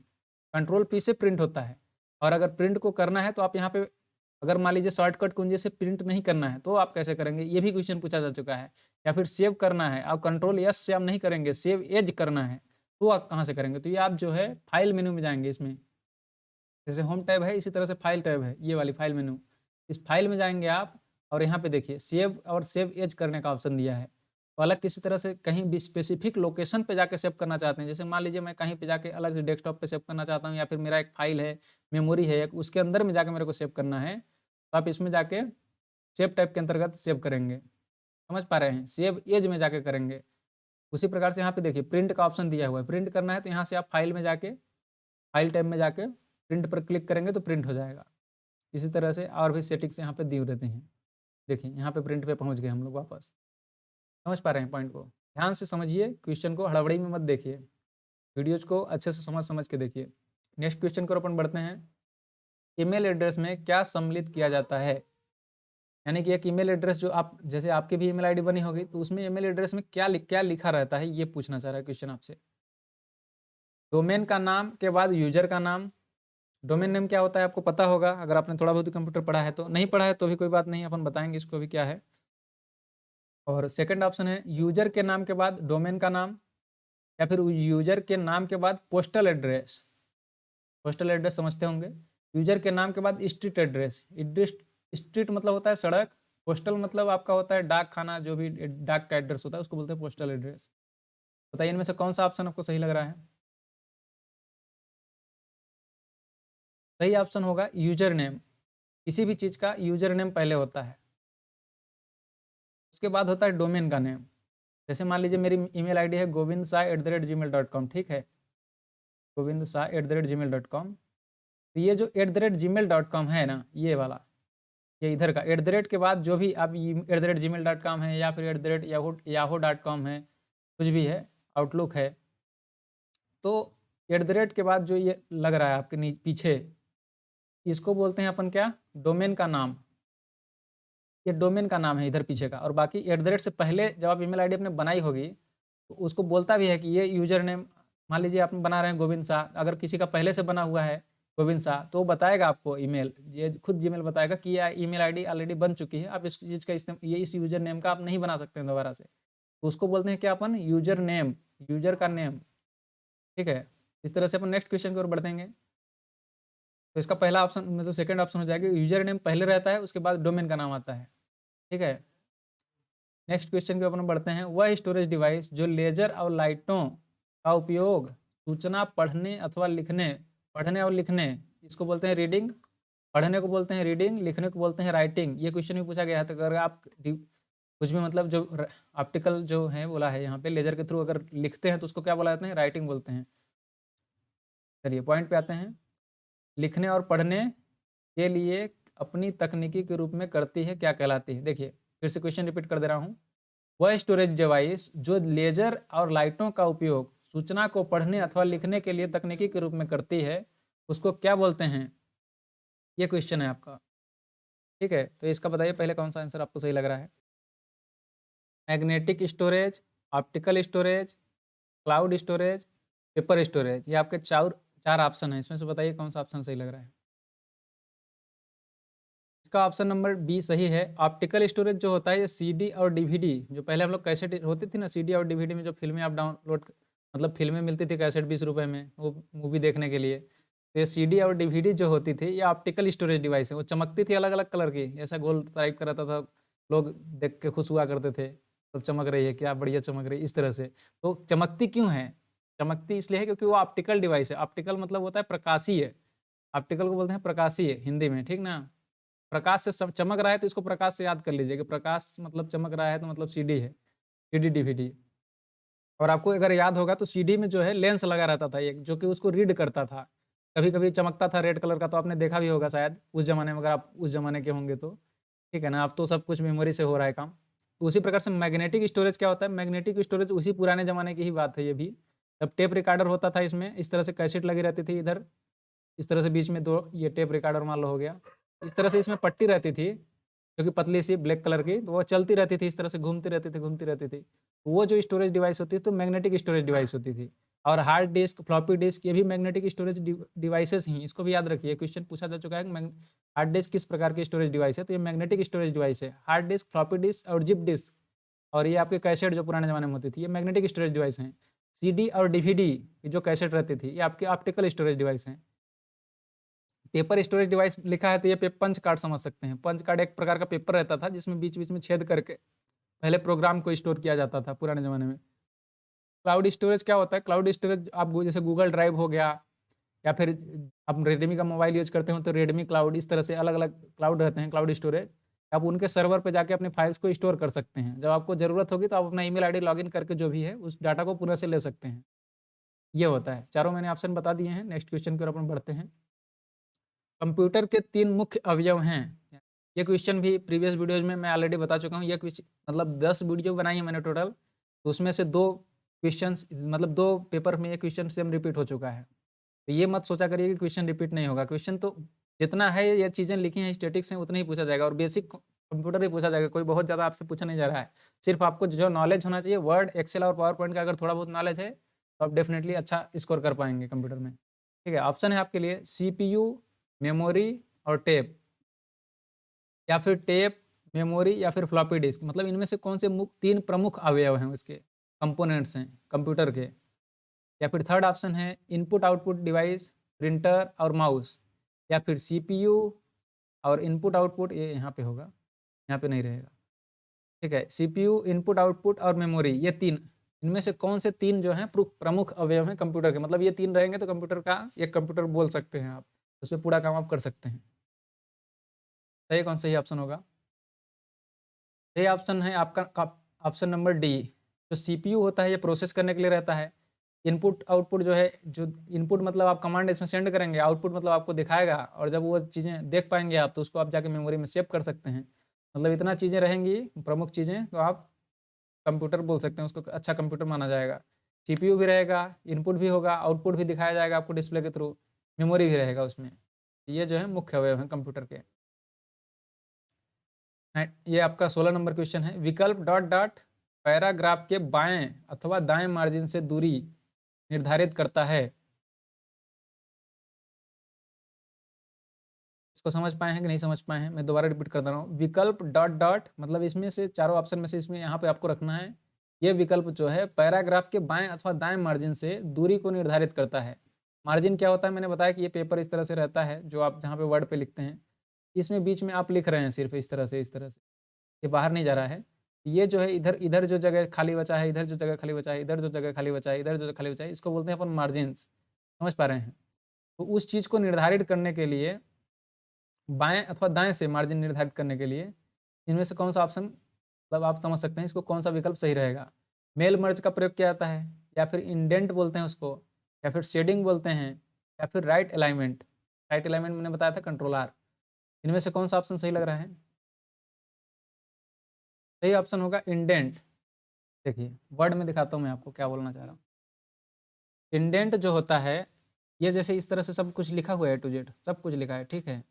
Speaker 1: कंट्रोल पी से प्रिंट होता है। और अगर प्रिंट को करना है तो आप यहाँ पे, अगर मान लीजिए शॉर्टकट कुंजी से प्रिंट नहीं करना है तो आप कैसे करेंगे, ये भी क्वेश्चन पूछा जा चुका है। या फिर सेव करना है, आप कंट्रोल एस से आप नहीं करेंगे, सेव एज करना है, तो आप कहाँ से करेंगे? तो ये आप जो है फाइल मेनू में जाएंगे, इसमें जैसे होम टैब है इसी तरह से फाइल टैब है, ये वाली फाइल मेनू, इस फाइल में जाएंगे आप, और यहाँ पे देखिए सेव और सेव एज करने का ऑप्शन दिया है। तो अलग किसी तरह से कहीं भी स्पेसिफिक लोकेशन पे जाके सेव करना चाहते हैं, जैसे मान लीजिए मैं कहीं पे जाके अलग से डेस्कटॉप पे सेव करना चाहता हूँ, या फिर मेरा एक फाइल है, मेमोरी है एक, उसके अंदर में जाके मेरे को सेव करना है, तो आप इसमें जाके सेव टाइप के अंतर्गत सेव करेंगे। समझ पा रहे हैं, सेव एज में जाके करेंगे। उसी प्रकार से यहाँ पे देखिए प्रिंट का ऑप्शन दिया हुआ है, प्रिंट करना है तो यहाँ से आप फाइल में जाके, फाइल टैब में जाके प्रिंट पर क्लिक करेंगे तो प्रिंट हो जाएगा। इसी तरह से और भी सेटिंग्स यहाँ पे दिए रहते हैं। देखिए यहाँ पे प्रिंट पे पहुँच गए हम लोग वापस। समझ पा रहे हैं पॉइंट को? ध्यान से समझिए, क्वेश्चन को हड़बड़ी में मत देखिए, वीडियोज को अच्छे से समझ समझ के देखिए। नेक्स्ट क्वेश्चन की ओर अपन बढ़ते हैं। ईमेल एड्रेस में क्या सम्मिलित किया जाता है? यानी कि एक ईमेल एड्रेस जो आप, जैसे आपकी भी ईमेल आईडी बनी होगी, तो उसमें ईमेल एड्रेस में क्या लिखा रहता है, ये पूछना चाह रहा है क्वेश्चन आपसे। डोमेन का नाम के बाद यूजर का नाम। डोमेन नेम क्या होता है आपको पता होगा, अगर आपने थोड़ा बहुत कंप्यूटर पढ़ा है तो, नहीं पढ़ा है तो भी कोई बात नहीं, अपन बताएंगे इसको भी क्या है। और सेकंड ऑप्शन है यूजर के नाम के बाद डोमेन का नाम, या फिर यूजर के नाम के बाद पोस्टल एड्रेस। पोस्टल एड्रेस समझते होंगे। यूजर के नाम के बाद स्ट्रीट एड्रेस, स्ट्रीट मतलब होता है सड़क, पोस्टल मतलब आपका होता है डाक खाना, जो भी डाक का एड्रेस होता है उसको बोलते हैं पोस्टल एड्रेस। बताइए इनमें से कौन सा ऑप्शन आपको सही लग रहा है? सही ऑप्शन होगा यूजर नेम। किसी भी चीज़ का यूजर नेम पहले होता है। उसके बाद होता है डोमेन का नेम। जैसे मान लीजिए मेरी ईमेल आईडी है govindshah@gmail.com, ठीक है, govindshah@gmail.com। तो ये जो @gmail.com है ना, ये वाला, ये इधर का @ के बाद जो भी आप @gmail.com है या फिर @yahoo.com है, कुछ भी है, आउटलुक है, तो @ के बाद जो ये लग रहा है आपके पीछे, इसको बोलते हैं अपन क्या, डोमेन का नाम। ये डोमेन का नाम है इधर पीछे का। और बाकी @ से पहले जब आप ईमेल आईडी अपने बनाई होगी तो उसको बोलता भी है कि ये यूजर नेम, मान लीजिए आप बना रहे हैं गोविंद शाह, अगर किसी का पहले से बना हुआ है गोविंद शाह, तो वो बताएगा आपको ईमेल, ये खुद जीमेल बताएगा कि ये ईमेल आईडी ऑलरेडी बन चुकी है, आप इस चीज़ का ये इस यूजर नेम का आप नहीं बना सकते हैं दोबारा से। तो उसको बोलते हैं क्या अपन, यूजर नेम, यूजर का नेम, ठीक है। इस तरह से अपन नेक्स्ट क्वेश्चन की ओर बढ़ देंगे। तो इसका पहला ऑप्शन मतलब सेकंड ऑप्शन हो जाएगा, यूजर नेम पहले रहता है, उसके बाद डोमेन का नाम आता है, ठीक है। नेक्स्ट क्वेश्चन के अपन बढ़ते हैं। वह स्टोरेज डिवाइस जो लेजर और लाइटों का उपयोग सूचना पढ़ने अथवा लिखने, पढ़ने और लिखने, इसको बोलते हैं रीडिंग, पढ़ने को बोलते हैं रीडिंग, लिखने को बोलते हैं राइटिंग। ये क्वेश्चन भी पूछा गया है। तो अगर आप कुछ भी मतलब जो ऑप्टिकल जो है बोला है यहाँ पे, लेजर के थ्रू अगर लिखते हैं तो उसको क्या बोला जाता है, राइटिंग बोलते हैं। चलिए पॉइंट पे आते हैं। लिखने और पढ़ने के लिए अपनी तकनीकी के रूप में करती है, क्या कहलाती है। देखिए फिर से क्वेश्चन रिपीट कर दे रहा हूँ। वह स्टोरेज डिवाइस जो लेजर और लाइटों का उपयोग सूचना को पढ़ने अथवा लिखने के लिए तकनीकी के रूप में करती है, उसको क्या बोलते हैं, ये क्वेश्चन है आपका, ठीक है। तो इसका बताइए पहले कौन सा आंसर आपको सही लग रहा है। Magnetic storage, optical storage, cloud storage, paper storage, ये आपके चार ऑप्शन है, इसमें से बताइए कौन सा ऑप्शन सही लग रहा है। इसका ऑप्शन नंबर बी सही है। ऑप्टिकल स्टोरेज जो होता है ये सीडी और डीवीडी, जो पहले हम लोग कैसेट होती थी ना, सीडी और डीवीडी में जो फिल्में आप डाउनलोड, मतलब फिल्में मिलती थी कैसेट 20 रुपये में वो मूवी देखने के लिए, तो ये सीडी और डीवीडी जो होती थी ये ऑप्टिकल स्टोरेज डिवाइस है। वो चमकती थी अलग अलग कलर की, ऐसा गोल टाइप का रहता था, लोग देख के खुश हुआ करते थे, तो चमक रही है, क्या बढ़िया चमक रही है, इस तरह से। तो चमकती क्यों है, चमकती इसलिए है क्योंकि वो ऑप्टिकल डिवाइस है। ऑप्टिकल मतलब होता है प्रकाशीय, ऑप्टिकल को बोलते हैं प्रकाशीय हिंदी में, ठीक ना। प्रकाश से चमक रहा है तो इसको प्रकाश से याद कर लीजिए कि प्रकाश मतलब चमक रहा है, तो मतलब सीडी है, सीडी डीवीडी। और आपको अगर याद होगा तो सीडी में जो है लेंस लगा रहता था एक, जो कि उसको रीड करता था, कभी कभी चमकता था रेड कलर का, तो आपने देखा भी होगा शायद उस जमाने में, अगर आप उस जमाने के होंगे तो, ठीक है ना। अब तो सब कुछ मेमोरी से हो रहा है काम। तो उसी प्रकार से मैग्नेटिक स्टोरेज क्या होता है, मैग्नेटिक स्टोरेज उसी पुराने जमाने की ही बात है ये भी। जब टेप रिकॉर्डर होता था इसमें, इस तरह से कैसेट लगी रहती थी इधर, इस तरह से बीच में दो ये टेप रिकॉर्डर मान लो हो गया, इस तरह से इसमें पट्टी रहती थी जो कि पतली सी ब्लैक कलर की, तो वो चलती रहती थी, इस तरह से घूमती रहती थी, घूमती रहती थी। वो जो स्टोरेज डिवाइस होती है तो मैग्नेटिक स्टोरेज डिवाइस होती थी। और हार्ड डिस्क, फ्लॉपी डिस्क, ये भी मैग्नेटिक स्टोरेज डिवाइसेस ही, इसको भी याद रखिए, क्वेश्चन पूछा जा चुका है हार्ड डिस्क किस प्रकार की स्टोरेज डिवाइस है, तो ये मैग्नेटिक स्टोरेज डिवाइस है। हार्ड डिस्क, फ्लॉपी डिस्क और जिप डिस्क, और ये आपके कैसेट जो पुराने जमाने में होती थी, ये मैग्नेटिक स्टोरेज डिवाइस हैं। सीडी और डीवीडी जो कैसेट रहती थी, ये आपकी ऑप्टिकल स्टोरेज डिवाइस हैं। पेपर स्टोरेज डिवाइस लिखा है तो ये पंच कार्ड समझ सकते हैं। पंच कार्ड एक प्रकार का पेपर रहता था जिसमें बीच बीच में छेद करके पहले प्रोग्राम को स्टोर किया जाता था पुराने ज़माने में। क्लाउड स्टोरेज क्या होता है, क्लाउड स्टोरेज आप जैसे गूगल ड्राइव हो गया, या फिर आप रेडमी का मोबाइल यूज करते हो तो रेडमी क्लाउड, इस तरह से अलग अलग क्लाउड रहते हैं क्लाउड स्टोरेज। आप उनके सर्वर पर जाके अपने फाइल्स को स्टोर कर सकते हैं, जब आपको ज़रूरत होगी तो आप अपना ईमेल आईडी लॉगिन करके जो भी है उस डाटा को पुनः से ले सकते हैं। ये होता है। चारों मैंने ऑप्शन बता दिए हैं। नेक्स्ट क्वेश्चन की ओर अपन बढ़ते हैं। कंप्यूटर के 3 मुख्य अवयव हैं। ये क्वेश्चन भी प्रीवियस वीडियोज में मैं ऑलरेडी बता चुका हूँ। ये मतलब 10 वीडियो बनाई है मैंने टोटल, तो उसमें से 2 क्वेश्चन, मतलब 2 पेपर में ये क्वेश्चन सेम रिपीट हो चुका है। तो ये मत सोचा करिए कि क्वेश्चन रिपीट नहीं होगा। क्वेश्चन तो जितना है, ये चीज़ें लिखी हैं स्टेटिक्स हैं, उतना ही पूछा जाएगा, और बेसिक कंप्यूटर ही पूछा जाएगा। कोई बहुत ज़्यादा आपसे पूछा नहीं जा रहा है। सिर्फ आपको जो नॉलेज होना चाहिए वर्ड, एक्सेल और पावर पॉइंट का, अगर थोड़ा बहुत नॉलेज है तो आप डेफिनेटली अच्छा स्कोर कर पाएंगे कंप्यूटर में, ठीक है। ऑप्शन है आपके लिए CPU, मेमोरी और टेप, या फिर टेप, मेमोरी या फिर फ्लॉपी डिस्क। मतलब इनमें से कौन से 3 प्रमुख अवयव हैं, उसके कंपोनेंट्स हैं कंप्यूटर के। या फिर थर्ड ऑप्शन है इनपुट आउटपुट डिवाइस, प्रिंटर और माउस, या फिर CPU और इनपुट आउटपुट, ये यहाँ पे होगा, यहाँ पे नहीं रहेगा, ठीक है। CPU, इनपुट आउटपुट और मेमोरी, ये 3, इनमें से कौन से 3 जो हैं प्रमुख अवयव हैं कंप्यूटर के। मतलब ये 3 रहेंगे तो कंप्यूटर का एक कंप्यूटर बोल सकते हैं आप, उसमें पूरा काम आप कर सकते हैं। सही कौन सही ऑप्शन होगा। ये ऑप्शन है आपका ऑप्शन नंबर डी। जो सीपीयू होता है ये प्रोसेस करने के लिए रहता है। इनपुट आउटपुट जो है, जो इनपुट मतलब आप कमांड इसमें सेंड करेंगे, आउटपुट मतलब आपको दिखाएगा, और जब वो चीज़ें देख पाएंगे आप तो उसको आप जाके मेमोरी में सेव कर सकते हैं। मतलब इतना चीज़ें रहेंगी, प्रमुख चीज़ें, तो आप कंप्यूटर बोल सकते हैं उसको, अच्छा कंप्यूटर माना जाएगा। सीपीयू भी रहेगा, इनपुट भी होगा, आउटपुट भी दिखाया जाएगा आपको डिस्प्ले के थ्रू, मेमोरी भी रहेगा उसमें। ये जो है मुख्य अवयव हैं कंप्यूटर के। ये आपका 16 नंबर क्वेश्चन है। विकल्प डॉट डॉट पैराग्राफ के बाएं अथवा दाएं मार्जिन से दूरी निर्धारित करता है। इसको समझ पाए हैं कि नहीं समझ पाए हैं? मैं दोबारा रिपीट कर दे रहा हूँ। विकल्प डॉट डॉट मतलब इसमें से चारों ऑप्शन में से इसमें यहाँ पे आपको रखना है। ये विकल्प जो है पैराग्राफ के बाएं अथवा दाएं मार्जिन से दूरी को निर्धारित करता है। मार्जिन क्या होता है? मैंने बताया कि ये पेपर इस तरह से रहता है जो आप जहाँ पे वर्ड पे लिखते हैं, इसमें बीच में आप लिख रहे हैं सिर्फ इस तरह से, इस तरह से, ये बाहर नहीं जा रहा है। ये जो है इधर इधर जो जगह खाली बचा है, इधर जो जगह खाली बचा है, इधर जो जगह खाली बचा है, इधर जो खाली बचा है, इसको बोलते हैं अपन मार्जिन्स। समझ पा रहे हैं? तो उस चीज़ को निर्धारित करने के लिए, बाएं अथवा दाएं से मार्जिन निर्धारित करने के लिए, इनमें से कौन सा ऑप्शन, मतलब आप समझ सकते हैं इसको, कौन सा विकल्प सही रहेगा। मेल मर्ज का प्रयोग किया जाता है, या फिर इंडेंट बोलते हैं उसको, या फिर शेडिंग बोलते हैं, या फिर राइट अलाइनमेंट। राइट अलाइनमेंट मैंने बताया था कंट्रोल आर। इनमें से कौन सा ऑप्शन सही लग रहा है? सही ऑप्शन होगा इंडेंट। देखिए वर्ड में दिखाता हूँ मैं आपको क्या बोलना चाह रहा हूँ। इंडेंट जो होता है, ये जैसे इस तरह से सब कुछ लिखा हुआ है, टू जेड सब कुछ लिखा है, ठीक है।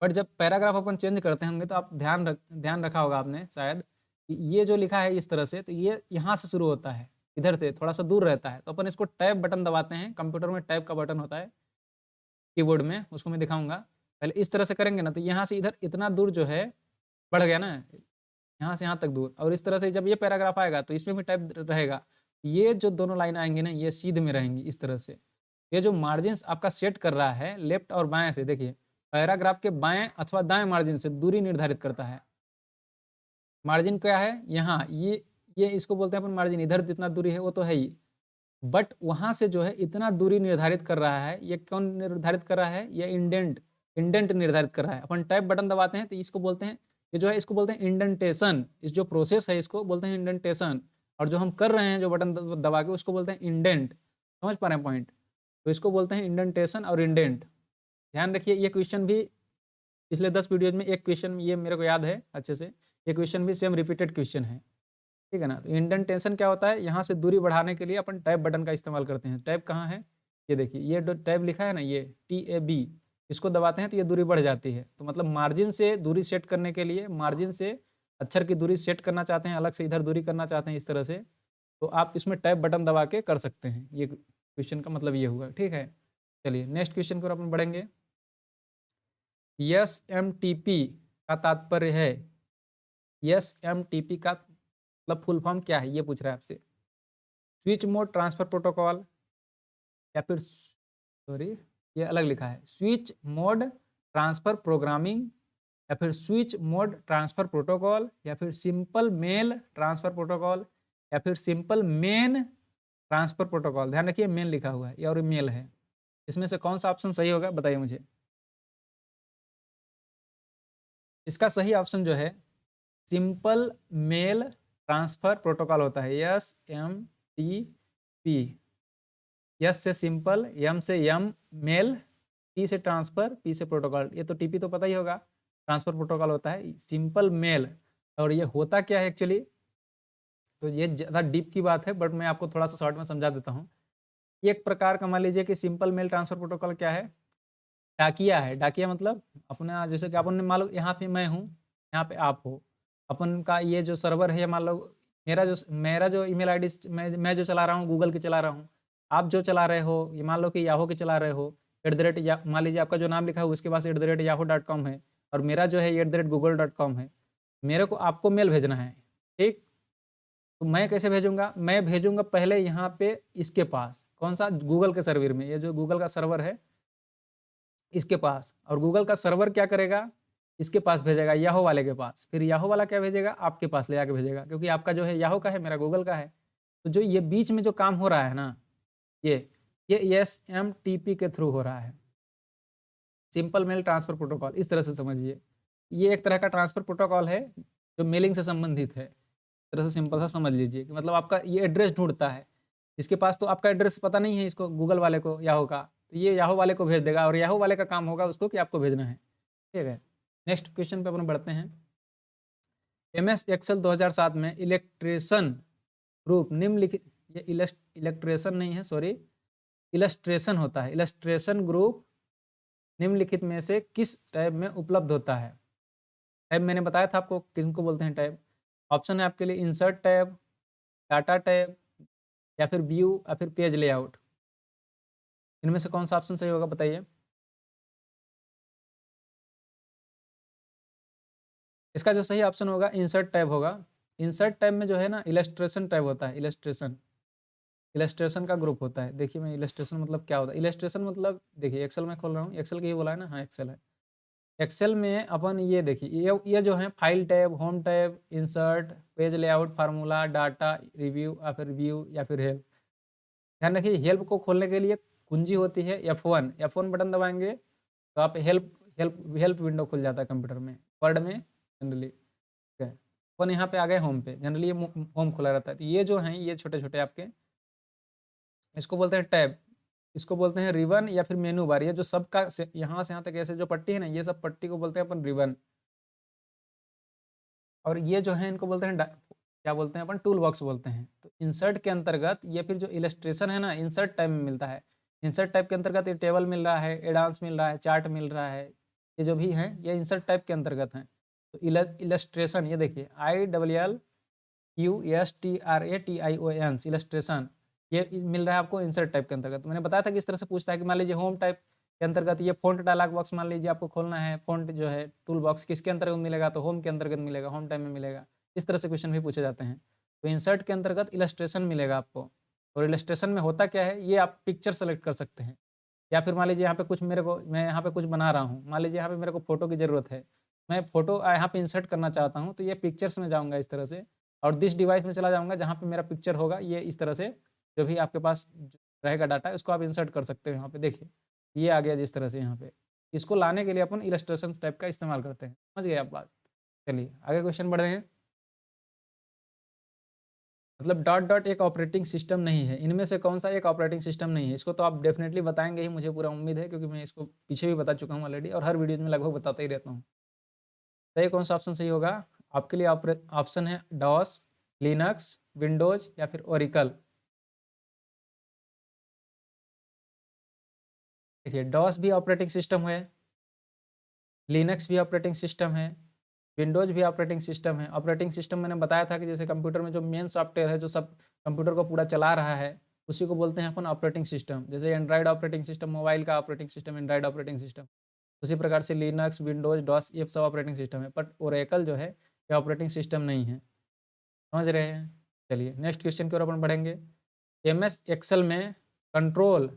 Speaker 1: बट जब पैराग्राफ अपन चेंज करते होंगे तो आप ध्यान रखा होगा आपने शायद कि ये जो लिखा है इस तरह से, तो ये यहाँ से शुरू होता है, इधर से थोड़ा सा दूर रहता है, तो अपन इसको टैब बटन दबाते हैं। कंप्यूटर में टैब का बटन होता है कीबोर्ड में, उसको मैं दिखाऊंगा। पहले इस तरह से करेंगे ना, तो यहाँ से इधर इतना दूर जो है बढ़ गया ना, यहाँ से यहाँ तक दूर। और इस तरह से जब ये पैराग्राफ आएगा तो इसमें भी टाइप रहेगा। ये जो दोनों लाइन आएंगी ना, ये सीध में रहेंगी इस तरह से। ये जो मार्जिन आपका सेट कर रहा है लेफ्ट और बाएं से, देखिए पैराग्राफ के बाएं अथवा दाएं मार्जिन से दूरी निर्धारित करता है। मार्जिन क्या है? यहाँ ये इसको बोलते हैं अपन मार्जिन। इधर जितना दूरी है वो तो है ही, बट वहाँ से जो है इतना दूरी निर्धारित कर रहा है। ये कौन निर्धारित कर रहा है? ये इंडेंट निर्धारित कर रहा है। अपन टाइप बटन दबाते हैं तो इसको बोलते हैं, ये जो है इसको बोलते हैं इंडेंटेशन। इस जो प्रोसेस है इसको बोलते हैं इंडेंटेशन, और जो हम कर रहे हैं जो बटन दबा के, उसको बोलते हैं इंडेंट। समझ पा रहे हैं पॉइंट? तो इसको बोलते हैं इंडेंटेशन और इंडेंट। ध्यान रखिए, ये क्वेश्चन भी पिछले 10 वीडियोज में एक क्वेश्चन ये मेरे को याद है अच्छे से, ये क्वेश्चन भी सेम रिपीटेड क्वेश्चन है, ठीक है ना। तो इंडेंटेशन क्या होता है? यहाँ से दूरी बढ़ाने के लिए अपन टैब बटन का इस्तेमाल करते हैं। टैब कहाँ है? ये देखिए, ये जो टैब लिखा है ना, ये TAB, इसको दबाते हैं तो ये दूरी बढ़ जाती है। तो मतलब मार्जिन से दूरी सेट करने के लिए, मार्जिन से अक्षर की दूरी सेट करना चाहते हैं, अलग से इधर दूरी करना चाहते हैं इस तरह से, तो आप इसमें टैब बटन दबा के कर सकते हैं। ये क्वेश्चन का मतलब ये हुआ, ठीक है। चलिए नेक्स्ट क्वेश्चन की ओर अपन बढ़ेंगे। SMTP का तात्पर्य है, SMTP का मतलब फुल फॉर्म क्या है ये पूछ रहा है आपसे। स्विच मोड ट्रांसफर प्रोटोकॉल, या फिर सॉरी ये अलग लिखा है, स्विच मोड ट्रांसफर प्रोग्रामिंग, या फिर स्विच मोड ट्रांसफर प्रोटोकॉल, या फिर सिंपल मेल ट्रांसफर प्रोटोकॉल, या फिर सिंपल मेन ट्रांसफर प्रोटोकॉल। ध्यान रखिए मेन लिखा हुआ है ये और मेल है। इसमें से कौन सा ऑप्शन सही होगा बताइए मुझे। इसका सही ऑप्शन जो है सिंपल मेल ट्रांसफर प्रोटोकॉल होता है, SMTP। यस से सिंपल, एम से यम मेल, P से ट्रांसफर, P से प्रोटोकॉल। ये तो TP तो पता ही होगा, ट्रांसफर प्रोटोकॉल होता है, सिंपल मेल। और ये होता क्या है एक्चुअली, तो ये ज़्यादा डीप की बात है, बट मैं आपको थोड़ा सा शॉर्ट में समझा देता हूँ। एक प्रकार का मान लीजिए कि सिंपल मेल ट्रांसफर प्रोटोकॉल क्या है, डाकिया है। डाकिया मतलब अपना, जैसे कि अपन मान लो यहाँ पे मैं हूँ, यहाँ पे आप हो, अपन का ये जो सर्वर है, मान लो मेरा जो ईमेल आईडी मैं जो चला रहा हूँ गूगल की चला रहा हूँ, आप जो चला रहे हो ये मान लो कि याहू की चला रहे हो, मान लीजिए आपका जो नाम लिखा है उसके पास @yahoo.com है, और मेरा जो है @google.com है। मेरे को आपको मेल भेजना है, ठीक। तो मैं कैसे भेजूंगा? मैं भेजूंगा पहले यहाँ पे इसके पास, कौन सा? गूगल के सर्वर में, ये जो गूगल का सर्वर है इसके पास, और गूगल का सर्वर क्या करेगा? इसके पास भेजेगा, याहू वाले के पास। फिर याहू वाला क्या भेजेगा? आपके पास ले आके भेजेगा, क्योंकि आपका जो है याहू का है, मेरा गूगल का है। तो जो ये बीच में जो काम हो रहा है ना, ये SMTP के थ्रू हो रहा है, सिंपल मेल ट्रांसफर प्रोटोकॉल। इस तरह से समझिए, ये एक तरह का ट्रांसफर प्रोटोकॉल है जो मेलिंग से संबंधित है। इस तरह से सिंपल सा समझ लीजिए कि मतलब आपका ये एड्रेस ढूँढता है। इसके पास तो आपका एड्रेस पता नहीं है इसको, गूगल वाले को, याहू का, तो ये याहू वाले को भेज देगा और याहू वाले का काम होगा उसको कि आपको भेजना है। ठीक है, नेक्स्ट क्वेश्चन पे अपन बढ़ते हैं। MS एक्सेल 2007 में इलेक्ट्रेशन ग्रुप निम्नलिखित, ये इलेक्ट्रेशन नहीं है, सॉरी, इलस्ट्रेशन होता है। इलस्ट्रेशन ग्रुप निम्नलिखित में से किस टैब में उपलब्ध होता है? टैब मैंने बताया था आपको किनको बोलते हैं टैब। ऑप्शन है आपके लिए इंसर्ट टैब, डाटा टैब, या फिर व्यू, या फिर पेज लेआउट। इनमें से कौन सा ऑप्शन सही होगा बताइए। इसका जो सही ऑप्शन होगा इंसर्ट टैब होगा। इंसर्ट टैब में जो है ना इलस्ट्रेशन टैब होता है। इलस्ट्रेशन, इलस्ट्रेशन का ग्रुप होता है। देखिए मैं इलस्ट्रेशन मतलब क्या होता है, इलस्ट्रेशन मतलब देखिए एक्सेल में खोल रहा हूँ, एक्सेल की ही बोला है ना, हाँ एक्सेल है। एक्सेल में अपन ये देखिए ये जो है file tab, home tab, insert, page layout, formula, data, review, या फिर व्यू, या फिर हेल्प। ध्यान रखिए हेल्प को खोलने के लिए कुंजी होती है F1। F1 बटन दबाएंगे तो आप हेल्प हेल्प हेल्प विंडो खुल जाता है कंप्यूटर में, वर्ड में जनरली। ठीक है, अपन यहाँ पे आ गए होम पे, जनरली ये होम खुला रहता है। तो ये जो हैं ये छोटे छोटे आपके, इसको बोलते हैं टैब, इसको बोलते हैं रिबन या फिर मेनू बार। ये जो सबका यहाँ से यहाँ तक ऐसे जो पट्टी है ना, ये सब पट्टी को बोलते हैं अपन रिबन। और ये जो है इनको बोलते हैं क्या बोलते हैं अपन, टूल बॉक्स बोलते हैं। तो इंसर्ट के अंतर्गत ये फिर जो इलस्ट्रेशन है ना, इंसर्ट टाइप में मिलता है। इंसर्ट टाइप के अंतर्गत ये टेबल मिल रहा है, एडांस मिल रहा है, चार्ट मिल रहा है, ये जो भी है ये इंसर्ट टाइप के अंतर्गत हैं। तो इलस्ट्रेशन, ये देखिए ILLUSTRATION, इलस्ट्रेशन, ये मिल रहा है आपको इंसर्ट टाइप के अंतर्गत। तो मैंने बताया था कि इस तरह से पूछता है कि मान लीजिए होम टाइप के अंतर्गत ये फ़ॉन्ट डायलॉग बॉक्स मान लीजिए आपको खोलना है, फ़ॉन्ट जो है टूल बॉक्स किसके अंतर्गत मिलेगा, तो होम के अंतर्गत मिलेगा, होम टाइप में मिलेगा। इस तरह से क्वेश्चन भी पूछे जाते हैं। तो इंसर्ट के अंतर्गत इलस्ट्रेशन मिलेगा आपको। और इलस्ट्रेशन में होता क्या है, ये आप पिक्चर सेलेक्ट कर सकते हैं, या फिर मान लीजिए यहाँ पे कुछ मेरे को, मैं यहाँ पे कुछ बना रहा हूँ, मान लीजिए यहाँ पे मेरे को फोटो की ज़रूरत है, मैं फोटो यहाँ पे इंसर्ट करना चाहता हूँ, तो ये पिक्चर्स में जाऊँगा इस तरह से, और दिस डिवाइस में चला जाऊँगा जहाँ पे मेरा पिक्चर होगा। ये इस तरह से जो भी आपके पास रहेगा डाटा, उसको आप इंसर्ट कर सकते हो यहाँ पे। देखिए ये आ गया जिस तरह से यहाँ पे, इसको लाने के लिए अपन इलस्ट्रेशन टाइप का इस्तेमाल करते हैं। समझ गए आप बात। चलिए आगे क्वेश्चन बढ़े हैं। मतलब डॉट डॉट एक ऑपरेटिंग सिस्टम नहीं है, इनमें से कौन सा एक ऑपरेटिंग सिस्टम नहीं है? इसको तो आप डेफिनेटली बताएंगे ही, मुझे पूरा उम्मीद है, क्योंकि मैं इसको पीछे भी बता चुका हूँ ऑलरेडी, और हर वीडियो में लगभग बताता ही रहता हूँ। तो ये कौन सा ऑप्शन सही होगा आपके लिए? ऑप्शन है डॉस, लिनक्स, विंडोज, या फिर ओरिकल। देखिए डॉस भी ऑपरेटिंग सिस्टम है, लिनक्स भी ऑपरेटिंग सिस्टम है, विंडोज भी ऑपरेटिंग सिस्टम है। ऑपरेटिंग सिस्टम मैंने बताया था कि जैसे कंप्यूटर में जो मेन सॉफ्टवेयर है जो सब कंप्यूटर को पूरा चला रहा है, उसी को बोलते हैं अपन ऑपरेटिंग सिस्टम। जैसे एंड्रॉयड ऑपरेटिंग सिस्टम, मोबाइल का operating system Android operating system, उसी प्रकार से लिनक्स, विंडोज, डॉस, ये सब ऑपरेटिंग सिस्टम है। बट ओरेकल जो है ये ऑपरेटिंग सिस्टम नहीं है। समझ रहे हैं? चलिए नेक्स्ट क्वेश्चन की ओर अपन बढ़ेंगे। MS एक्सेल में कंट्रोल,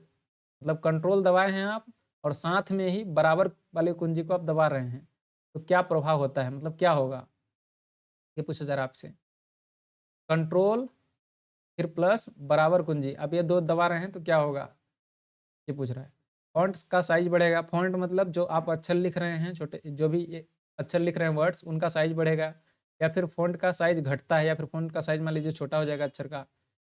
Speaker 1: मतलब कंट्रोल दबाए हैं आप और साथ में ही बराबर वाली कुंजी को आप दबा रहे हैं, तो क्या प्रभाव होता है, मतलब क्या होगा, ये पूछा जा रहा है आपसे। कंट्रोल फिर प्लस बराबर कुंजी, अब ये दो दबा रहे हैं तो क्या होगा, ये पूछ रहा है। फॉन्ट का साइज बढ़ेगा, फॉन्ट मतलब जो आप अक्षर लिख रहे हैं, छोटे जो भी ये अक्षर लिख रहे हैं वर्ड्स, उनका साइज बढ़ेगा, या फिर फॉन्ट का साइज घटता है, या फिर फॉन्ट का साइज मान लीजिए छोटा हो जाएगा अक्षर का,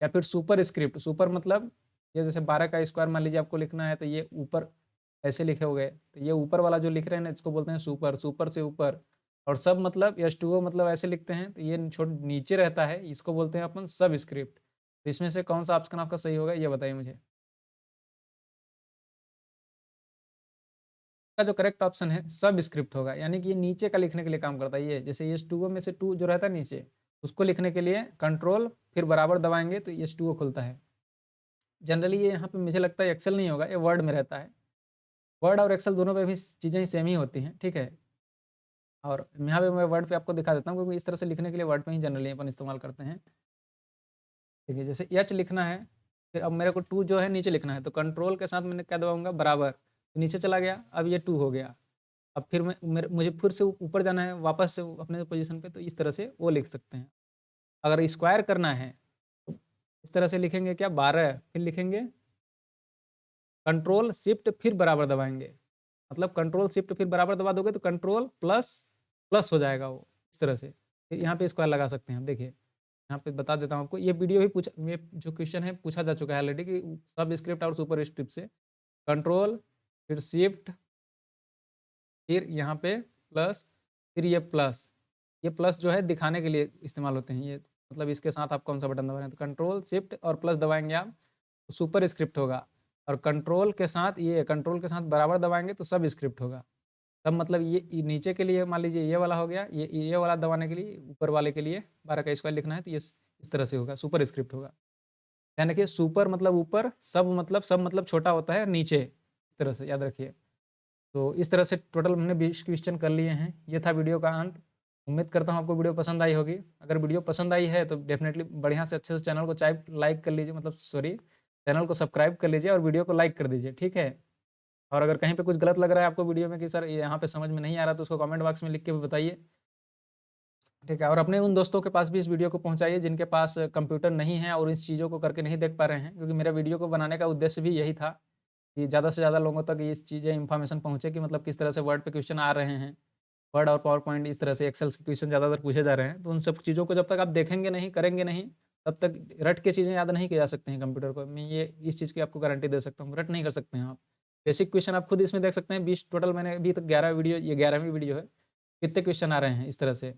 Speaker 1: या फिर सुपर स्क्रिप्ट, सुपर मतलब ये जैसे 12 का स्क्वायर मान लीजिए आपको लिखना है, तो ये ऊपर ऐसे लिखे हुए, तो ये ऊपर वाला जो लिख रहे हैं ना, इसको बोलते हैं सुपर, सुपर से ऊपर। और सब मतलब H2O मतलब ऐसे लिखते हैं, तो ये छोट नीचे रहता है, इसको बोलते हैं अपन सब स्क्रिप्ट। तो इसमें से कौन सा ऑप्शन आपका सही होगा, ये बताइए मुझे। का जो करेक्ट ऑप्शन है सब स्क्रिप्ट होगा, यानी कि ये नीचे का लिखने के लिए काम करता है। ये जैसे H2O में से 2 जो रहता है नीचे, उसको लिखने के लिए कंट्रोल फिर बराबर दबाएंगे तो H2O खुलता है। जनरली ये यहाँ पे मुझे लगता है एक्सेल नहीं होगा, ये वर्ड में रहता है। वर्ड और एक्सेल दोनों पे भी चीज़ें सेम ही होती हैं, ठीक है। और यहाँ पे मैं वर्ड पे आपको दिखा देता हूँ, क्योंकि इस तरह से लिखने के लिए वर्ड पे ही जनरली अपन इस्तेमाल करते हैं। ठीक है, जैसे एच लिखना है, फिर अब मेरे को 2 जो है नीचे लिखना है, तो कंट्रोल के साथ मैंने क्या दबाऊंगा, बराबर, तो नीचे चला गया, अब ये 2 हो गया। अब फिर मुझे फिर से ऊपर जाना है वापस से अपने पोजीशन पे, तो इस तरह से वो लिख सकते हैं। अगर स्क्वायर करना है तो इस तरह से लिखेंगे क्या, 12, फिर लिखेंगे कंट्रोल शिफ्ट फिर बराबर दबाएंगे, मतलब कंट्रोल शिफ्ट फिर बराबर दबा दोगे तो कंट्रोल प्लस प्लस हो जाएगा वो, इस तरह से। फिर यहाँ पे स्क्वायर लगा सकते हैं आप। देखिए यहाँ पे बता देता हूँ आपको, ये वीडियो भी पूछा, ये जो क्वेश्चन है पूछा जा चुका है ऑलरेडी कि सब स्क्रिप्ट और सुपर स्क्रिप्ट से कंट्रोल फिर शिफ्ट फिर यहाँ पे प्लस फिर ये प्लस जो है दिखाने के लिए इस्तेमाल होते हैं ये, मतलब इसके साथ आप कौन सा बटन दबा रहे हैं, तो कंट्रोल शिफ्ट और प्लस दबाएंगे आप तो सुपर स्क्रिप्ट होगा, और कंट्रोल के साथ बराबर दबाएंगे तो सब स्क्रिप्ट होगा। तब मतलब ये नीचे के लिए मान लीजिए ये वाला हो गया, ये वाला दबाने के लिए ऊपर वाले के लिए 12 का स्क्वायर लिखना है तो ये इस तरह से होगा, सुपर स्क्रिप्ट होगा। यानी कि सुपर मतलब ऊपर, सब मतलब छोटा होता है नीचे, इस तरह से याद रखिए। तो इस तरह से टोटल हमने 20 क्वेश्चन कर लिए हैं। ये था वीडियो का अंत। उम्मीद करता हूँ आपको वीडियो पसंद आई होगी। अगर वीडियो पसंद आई है तो डेफिनेटली बढ़िया से अच्छे से चैनल को चाहे लाइक कर लीजिए, मतलब सॉरी चैनल को सब्सक्राइब कर लीजिए और वीडियो को लाइक कर दीजिए, ठीक है। और अगर कहीं पे कुछ गलत लग रहा है आपको वीडियो में कि सर यहाँ पे समझ में नहीं आ रहा, तो उसको कमेंट बॉक्स में लिख के बताइए, ठीक है। और अपने उन दोस्तों के पास भी इस वीडियो को पहुंचाइए जिनके पास कंप्यूटर नहीं है और इस चीज़ों को करके नहीं देख पा रहे हैं, क्योंकि मेरा वीडियो को बनाने का उद्देश्य भी यही था कि ज़्यादा से ज़्यादा लोगों तक ये चीज़ें इन्फॉर्मेशन पहुँचे कि मतलब किस तरह से वर्ड पे क्वेश्चन आ रहे हैं, वर्ड और पावर पॉइंट इस तरह से एक्सेल के क्वेश्चन ज़्यादातर पूछे जा रहे हैं। तो उन सब चीज़ों को जब तक आप देखेंगे नहीं, करेंगे नहीं, तब तक रट के चीज़ें याद नहीं की जा सकती हैं कंप्यूटर को। मैं ये इस चीज़ की आपको गारंटी दे सकता हूँ, रट नहीं कर सकते हैं आप। बेसिक क्वेश्चन आप खुद इसमें देख सकते हैं, 20 टोटल मैंने अभी तक 11 वीडियो, ये 11वीं वीडियो है, कितने क्वेश्चन आ रहे हैं इस तरह से।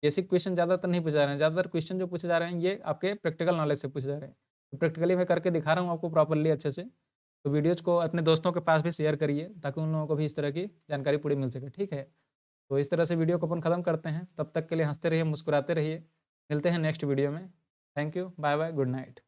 Speaker 1: बेसिक क्वेश्चन ज़्यादातर नहीं पूछे जा रहे हैं, ज़्यादातर क्वेश्चन जो पूछे जा रहे हैं ये आपके प्रैक्टिकल नॉलेज से पूछे जा रहे हैं। तो प्रैक्टिकली मैं करके दिखा रहा हूँ आपको प्रॉपरली अच्छे से। तो वीडियोज़ को अपने दोस्तों के पास भी शेयर करिए ताकि उन लोगों को भी इस तरह की जानकारी पूरी मिल सके, ठीक है। तो इस तरह से वीडियो को अपन ख़त्म करते हैं। तब तक के लिए हंसते रहिए, मुस्कुराते रहिए। मिलते हैं नेक्स्ट वीडियो में। Thank you, bye bye, good night.